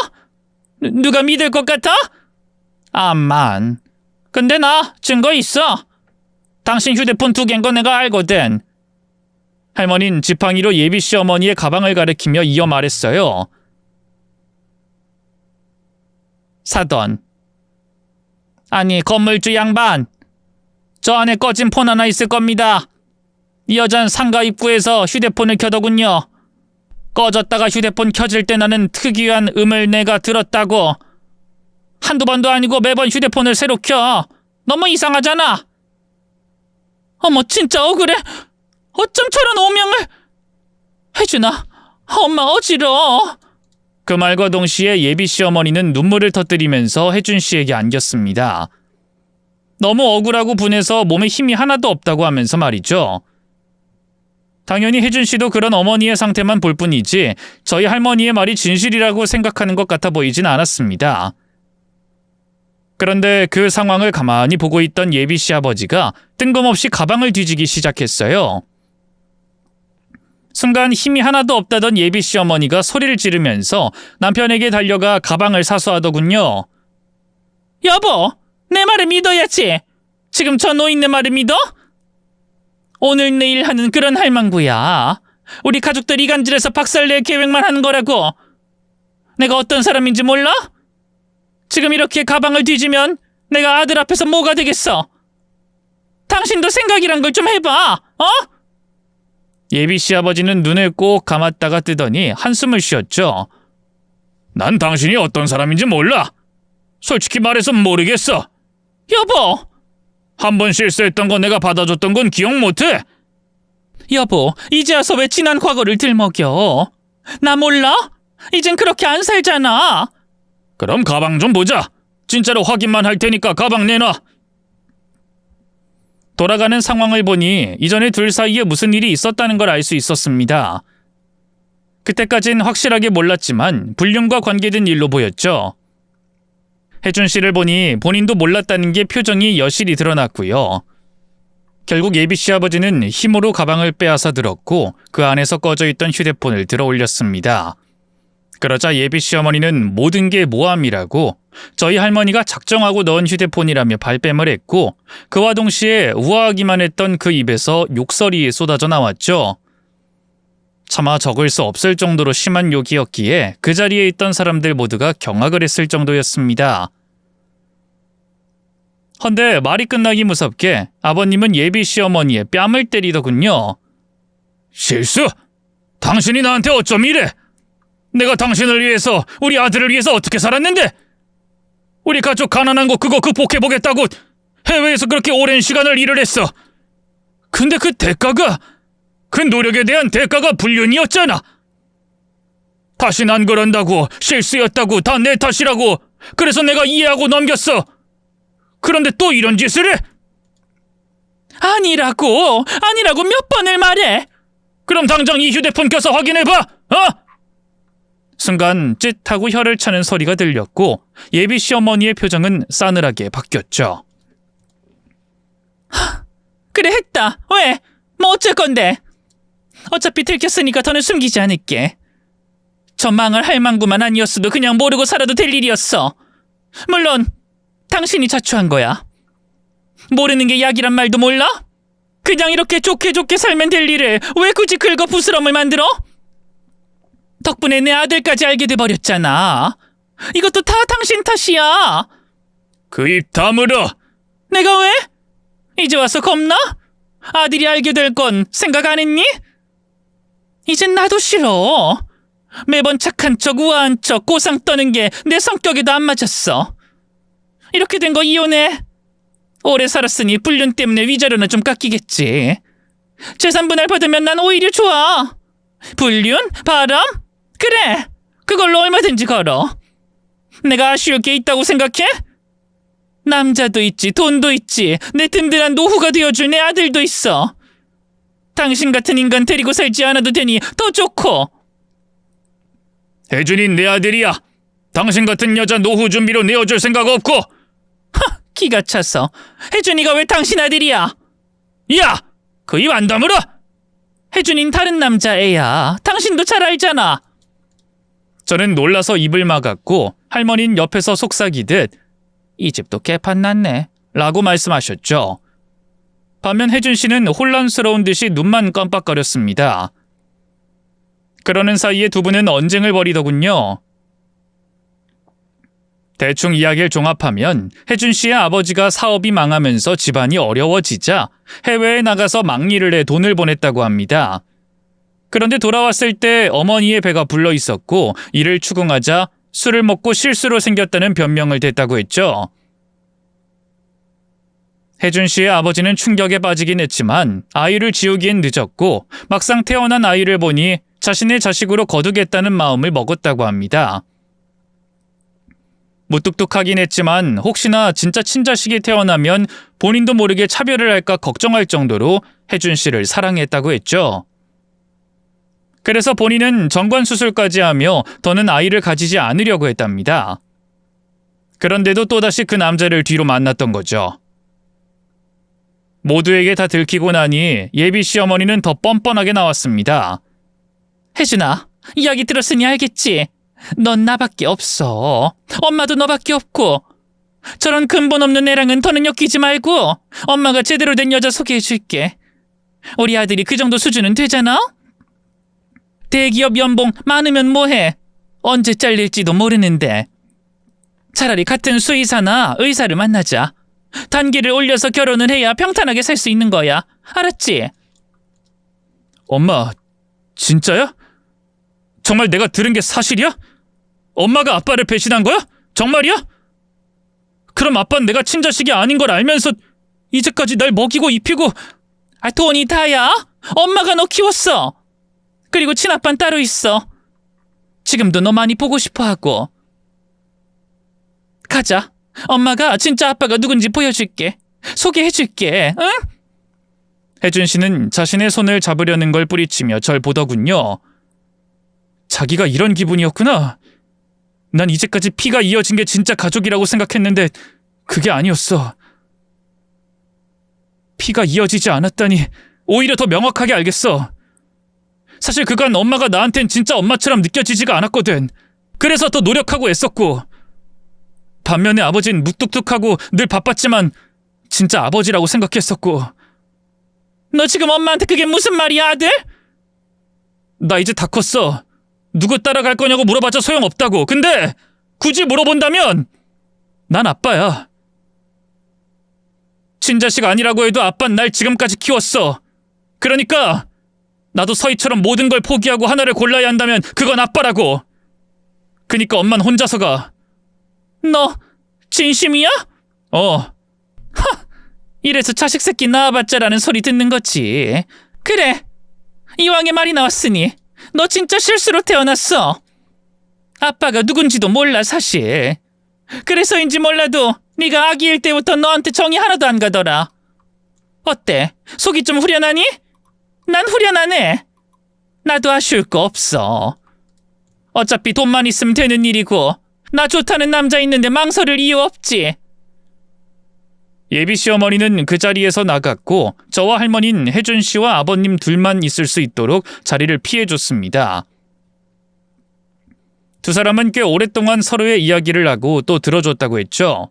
누가 믿을 것 같아? 암만. 근데 나 증거 있어. 당신 휴대폰 2개인 거 내가 알거든. 할머니는 지팡이로 예비씨 어머니의 가방을 가리키며 이어 말했어요. 사돈. 아니 건물주 양반. 저 안에 꺼진 폰 하나 있을 겁니다. 이 여잔 상가 입구에서 휴대폰을 켜더군요. 꺼졌다가 휴대폰 켜질 때 나는 특이한 음을 내가 들었다고. 한두 번도 아니고 매번 휴대폰을 새로 켜. 너무 이상하잖아. 어머 진짜 억울해. 어쩜 저런 오명을. 혜준아, 엄마 어지러워. 그 말과 동시에 예비씨 어머니는 눈물을 터뜨리면서 혜준씨에게 안겼습니다. 너무 억울하고 분해서 몸에 힘이 하나도 없다고 하면서 말이죠. 당연히 혜준씨도 그런 어머니의 상태만 볼 뿐이지 저희 할머니의 말이 진실이라고 생각하는 것 같아 보이진 않았습니다. 그런데 그 상황을 가만히 보고 있던 예비씨 아버지가 뜬금없이 가방을 뒤지기 시작했어요. 순간 힘이 하나도 없다던 예비씨 어머니가 소리를 지르면서 남편에게 달려가 가방을 사수하더군요. 여보, 내 말을 믿어야지. 지금 저 노인네 말을 믿어? 오늘 내일 하는 그런 할망구야. 우리 가족들 이간질해서 박살낼 계획만 하는 거라고. 내가 어떤 사람인지 몰라? 지금 이렇게 가방을 뒤지면 내가 아들 앞에서 뭐가 되겠어? 당신도 생각이란 걸 좀 해봐, 어? 예비 시아버지는 눈을 꼭 감았다가 뜨더니 한숨을 쉬었죠. 난 당신이 어떤 사람인지 몰라. 솔직히 말해서 모르겠어. 여보! 한 번 실수했던 거 내가 받아줬던 건 기억 못해. 여보, 이제 와서 왜 지난 과거를 들먹여? 나 몰라? 이젠 그렇게 안 살잖아. 그럼 가방 좀 보자. 진짜로 확인만 할 테니까 가방 내놔. 돌아가는 상황을 보니 이전에 둘 사이에 무슨 일이 있었다는 걸 알 수 있었습니다. 그때까진 확실하게 몰랐지만 불륜과 관계된 일로 보였죠. 혜준 씨를 보니 본인도 몰랐다는 게 표정이 여실히 드러났고요. 결국 예비 시아버지는 힘으로 가방을 빼앗아 들었고 그 안에서 꺼져 있던 휴대폰을 들어 올렸습니다. 그러자 예비 시어머니는 모든 게 모함이라고 저희 할머니가 작정하고 넣은 휴대폰이라며 발뺌을 했고 그와 동시에 우아하기만 했던 그 입에서 욕설이 쏟아져 나왔죠. 차마 적을 수 없을 정도로 심한 욕이었기에 그 자리에 있던 사람들 모두가 경악을 했을 정도였습니다. 헌데 말이 끝나기 무섭게 아버님은 예비 시어머니의 뺨을 때리더군요. 실수? 당신이 나한테 어쩜 이래? 내가 당신을 위해서, 우리 아들을 위해서 어떻게 살았는데? 우리 가족 가난한 거 그거 극복해보겠다고 해외에서 그렇게 오랜 시간을 일을 했어. 근데 그 대가가, 그 노력에 대한 대가가 불륜이었잖아. 다신 안 그런다고, 실수였다고, 다 내 탓이라고, 그래서 내가 이해하고 넘겼어. 그런데 또 이런 짓을 해? 아니라고 몇 번을 말해. 그럼 당장 이 휴대폰 켜서 확인해봐, 어? 순간 찢하고 혀를 차는 소리가 들렸고 예비 시어머니의 표정은 싸늘하게 바뀌었죠. 그래 했다. 왜? 뭐 어쩔 건데? 어차피 들켰으니까 더는 숨기지 않을게. 저 망할 할망구만 아니었어도 그냥 모르고 살아도 될 일이었어. 물론 당신이 자초한 거야. 모르는 게 약이란 말도 몰라? 그냥 이렇게 좋게 살면 될 일을 왜 굳이 긁어 부스럼을 만들어? 덕분에 내 아들까지 알게 돼버렸잖아. 이것도 다 당신 탓이야. 그 입 다물어. 내가 왜? 이제 와서 겁나? 아들이 알게 될 건 생각 안 했니? 이젠 나도 싫어. 매번 착한 척 우아한 척 고상 떠는 게 내 성격에도 안 맞았어. 이렇게 된 거 이혼해. 오래 살았으니 불륜 때문에 위자료는 좀 깎이겠지. 재산 분할 받으면 난 오히려 좋아. 불륜? 바람? 그래, 그걸로 얼마든지 걸어. 내가 아쉬울 게 있다고 생각해? 남자도 있지, 돈도 있지, 내 든든한 노후가 되어줄 내 아들도 있어. 당신 같은 인간 데리고 살지 않아도 되니 더 좋고. 혜준이 내 아들이야. 당신 같은 여자 노후 준비로 내어줄 생각 없고. 하, 기가 차서. 혜준이가 왜 당신 아들이야? 야, 그 입 안 다물어. 혜준이는 다른 남자애야. 당신도 잘 알잖아. 저는 놀라서 입을 막았고 할머니는 옆에서 속삭이듯 이 집도 개판 났네 라고 말씀하셨죠. 반면 혜준 씨는 혼란스러운 듯이 눈만 깜빡거렸습니다. 그러는 사이에 두 분은 언쟁을 벌이더군요. 대충 이야기를 종합하면 혜준 씨의 아버지가 사업이 망하면서 집안이 어려워지자 해외에 나가서 막일을 해 돈을 보냈다고 합니다. 그런데 돌아왔을 때 어머니의 배가 불러 있었고 이를 추궁하자 술을 먹고 실수로 생겼다는 변명을 댔다고 했죠. 혜준 씨의 아버지는 충격에 빠지긴 했지만 아이를 지우기엔 늦었고 막상 태어난 아이를 보니 자신의 자식으로 거두겠다는 마음을 먹었다고 합니다. 무뚝뚝하긴 했지만 혹시나 진짜 친자식이 태어나면 본인도 모르게 차별을 할까 걱정할 정도로 혜준 씨를 사랑했다고 했죠. 그래서 본인은 정관수술까지 하며 더는 아이를 가지지 않으려고 했답니다. 그런데도 또다시 그 남자를 뒤로 만났던 거죠. 모두에게 다 들키고 나니 예비 시어머니는 더 뻔뻔하게 나왔습니다. 혜준아, 이야기 들었으니 알겠지? 넌 나밖에 없어. 엄마도 너밖에 없고. 저런 근본 없는 애랑은 더는 엮이지 말고 엄마가 제대로 된 여자 소개해줄게. 우리 아들이 그 정도 수준은 되잖아? 대기업 연봉 많으면 뭐해? 언제 잘릴지도 모르는데. 차라리 같은 수의사나 의사를 만나자. 단기를 올려서 결혼을 해야 평탄하게 살 수 있는 거야. 알았지? 엄마, 진짜야? 정말 내가 들은 게 사실이야? 엄마가 아빠를 배신한 거야? 정말이야? 그럼 아빠는 내가 친자식이 아닌 걸 알면서 이제까지 날 먹이고 입히고. 돈이 다야? 엄마가 너 키웠어. 그리고 친아빠는 따로 있어. 지금도 너 많이 보고 싶어하고. 가자. 엄마가 진짜 아빠가 누군지 보여줄게. 소개해줄게. 응? 혜준 씨는 자신의 손을 잡으려는 걸 뿌리치며 절 보더군요. 자기가 이런 기분이었구나. 난 이제까지 피가 이어진 게 진짜 가족이라고 생각했는데 그게 아니었어. 피가 이어지지 않았다니 오히려 더 명확하게 알겠어. 사실 그간 엄마가 나한텐 진짜 엄마처럼 느껴지지가 않았거든. 그래서 더 노력하고 애썼고. 반면에 아버진 무뚝뚝하고 늘 바빴지만 진짜 아버지라고 생각했었고. 너 지금 엄마한테 그게 무슨 말이야, 아들? 나 이제 다 컸어. 누구 따라갈 거냐고 물어봤자 소용없다고. 근데 굳이 물어본다면 난 아빠야. 친자식 아니라고 해도 아빠는 날 지금까지 키웠어. 그러니까 나도 서희처럼 모든 걸 포기하고 하나를 골라야 한다면 그건 아빠라고. 그니까 엄만 혼자서 가. 너 진심이야? 이래서 자식 새끼 낳아봤자라는 소리 듣는 거지. 그래, 이왕에 말이 나왔으니 너 진짜 실수로 태어났어. 아빠가 누군지도 몰라 사실. 그래서인지 몰라도 네가 아기일 때부터 너한테 정이 하나도 안 가더라. 어때? 속이 좀 후련하니? 난 후련하네. 나도 아쉬울 거 없어. 어차피 돈만 있으면 되는 일이고 나 좋다는 남자 있는데 망설일 이유 없지. 예비 시어머니는 그 자리에서 나갔고 저와 할머니는 혜준 씨와 아버님 둘만 있을 수 있도록 자리를 피해줬습니다. 두 사람은 꽤 오랫동안 서로의 이야기를 하고 또 들어줬다고 했죠.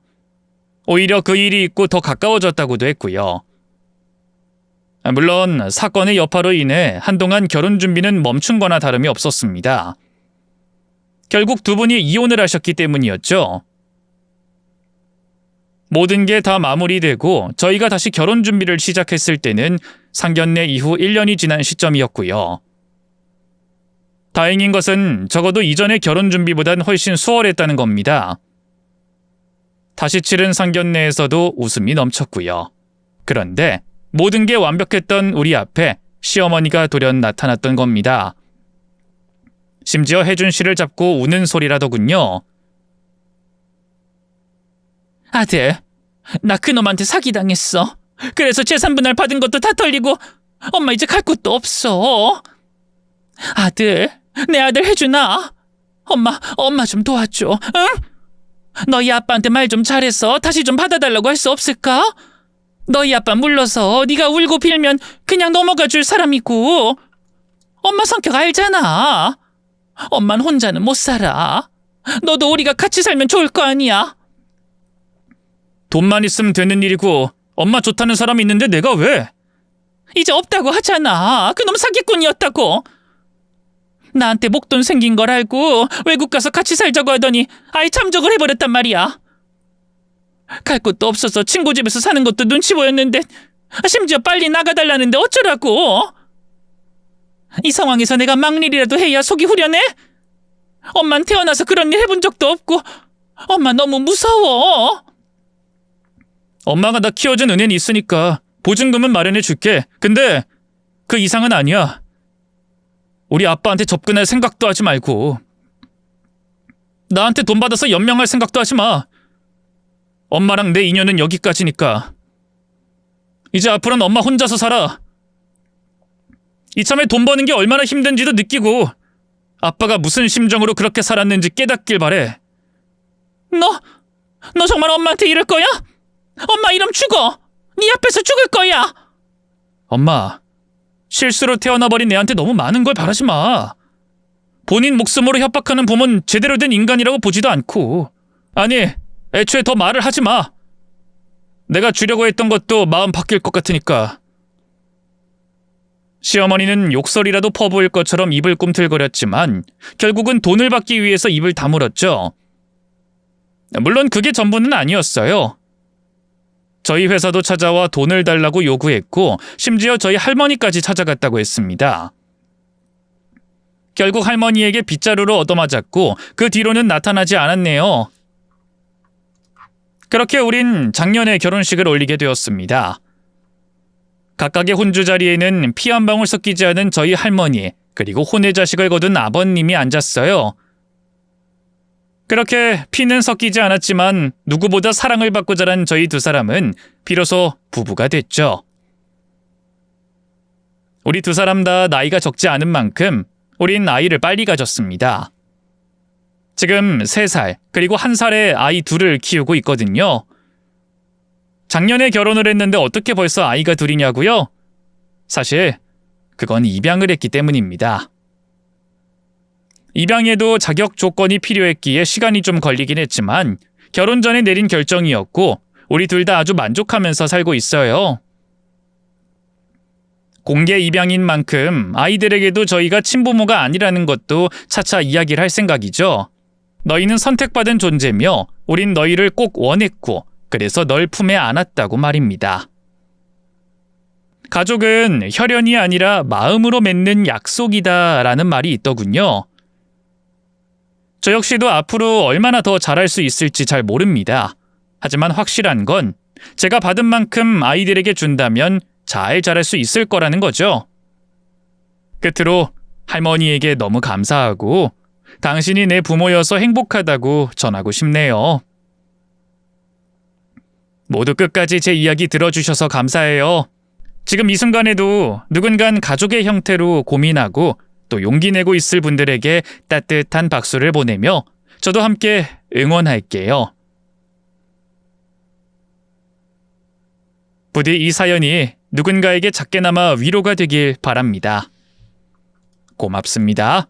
오히려 그 일이 있고 더 가까워졌다고도 했고요. 물론 사건의 여파로 인해 한동안 결혼 준비는 멈춘 거나 다름이 없었습니다. 결국 두 분이 이혼을 하셨기 때문이었죠. 모든 게 다 마무리되고 저희가 다시 결혼 준비를 시작했을 때는 상견례 이후 1년이 지난 시점이었고요. 다행인 것은 적어도 이전의 결혼 준비보단 훨씬 수월했다는 겁니다. 다시 치른 상견례에서도 웃음이 넘쳤고요. 그런데 모든 게 완벽했던 우리 앞에 시어머니가 돌연 나타났던 겁니다. 심지어 혜준 씨를 잡고 우는 소리라더군요. 아들, 나 그놈한테 사기당했어. 그래서 재산 분할 받은 것도 다 털리고 엄마 이제 갈 곳도 없어. 아들, 내 아들 혜준아. 엄마 좀 도와줘. 응? 너희 아빠한테 말 좀 잘해서 다시 좀 받아달라고 할 수 없을까? 너희 아빠 물러서 네가 울고 빌면 그냥 넘어가 줄 사람이고. 엄마 성격 알잖아. 엄만 혼자는 못 살아. 너도 우리가 같이 살면 좋을 거 아니야. 돈만 있으면 되는 일이고 엄마 좋다는 사람이 있는데 내가 왜? 이제 없다고 하잖아. 그놈 사기꾼이었다고. 나한테 목돈 생긴 걸 알고 외국 가서 같이 살자고 하더니 아예 참적을 해버렸단 말이야. 갈 곳도 없어서 친구 집에서 사는 것도 눈치 보였는데 심지어 빨리 나가달라는데 어쩌라고. 이 상황에서 내가 막일이라도 해야 속이 후련해? 엄만 태어나서 그런 일 해본 적도 없고 엄마 너무 무서워. 엄마가 나 키워준 은혜는 있으니까 보증금은 마련해 줄게. 근데 그 이상은 아니야. 우리 아빠한테 접근할 생각도 하지 말고 나한테 돈 받아서 연명할 생각도 하지 마. 엄마랑 내 인연은 여기까지니까. 이제 앞으로는 엄마 혼자서 살아. 이참에 돈 버는 게 얼마나 힘든지도 느끼고 아빠가 무슨 심정으로 그렇게 살았는지 깨닫길 바래. 너 정말 엄마한테 이럴 거야? 엄마 이러면 죽어. 네 앞에서 죽을 거야. 엄마, 실수로 태어나버린 애한테 너무 많은 걸 바라지 마. 본인 목숨으로 협박하는 부모는 제대로 된 인간이라고 보지도 않고. 아니, 애초에 더 말을 하지 마. 내가 주려고 했던 것도 마음 바뀔 것 같으니까. 시어머니는 욕설이라도 퍼부을 것처럼 입을 꿈틀거렸지만 결국은 돈을 받기 위해서 입을 다물었죠. 물론 그게 전부는 아니었어요. 저희 회사도 찾아와 돈을 달라고 요구했고 심지어 저희 할머니까지 찾아갔다고 했습니다. 결국 할머니에게 빗자루로 얻어맞았고 그 뒤로는 나타나지 않았네요. 그렇게 우린 작년에 결혼식을 올리게 되었습니다. 각각의 혼주 자리에는 피 한 방울 섞이지 않은 저희 할머니 그리고 혼의 자식을 거둔 아버님이 앉았어요. 그렇게 피는 섞이지 않았지만 누구보다 사랑을 받고 자란 저희 두 사람은 비로소 부부가 됐죠. 우리 두 사람 다 나이가 적지 않은 만큼 우린 아이를 빨리 가졌습니다. 지금 3살 그리고 1살의 아이 둘을 키우고 있거든요. 작년에 결혼을 했는데 어떻게 벌써 아이가 둘이냐고요? 사실 그건 입양을 했기 때문입니다. 입양에도 자격 조건이 필요했기에 시간이 좀 걸리긴 했지만 결혼 전에 내린 결정이었고 우리 둘 다 아주 만족하면서 살고 있어요. 공개 입양인 만큼 아이들에게도 저희가 친부모가 아니라는 것도 차차 이야기를 할 생각이죠. 너희는 선택받은 존재며 우린 너희를 꼭 원했고 그래서 널 품에 안았다고 말입니다. 가족은 혈연이 아니라 마음으로 맺는 약속이다라는 말이 있더군요. 저 역시도 앞으로 얼마나 더 잘할 수 있을지 잘 모릅니다. 하지만 확실한 건 제가 받은 만큼 아이들에게 준다면 잘 자랄 수 있을 거라는 거죠. 끝으로 할머니에게 너무 감사하고 당신이 내 부모여서 행복하다고 전하고 싶네요. 모두 끝까지 제 이야기 들어주셔서 감사해요. 지금 이 순간에도 누군간 가족의 형태로 고민하고 또 용기 내고 있을 분들에게 따뜻한 박수를 보내며 저도 함께 응원할게요. 부디 이 사연이 누군가에게 작게나마 위로가 되길 바랍니다. 고맙습니다.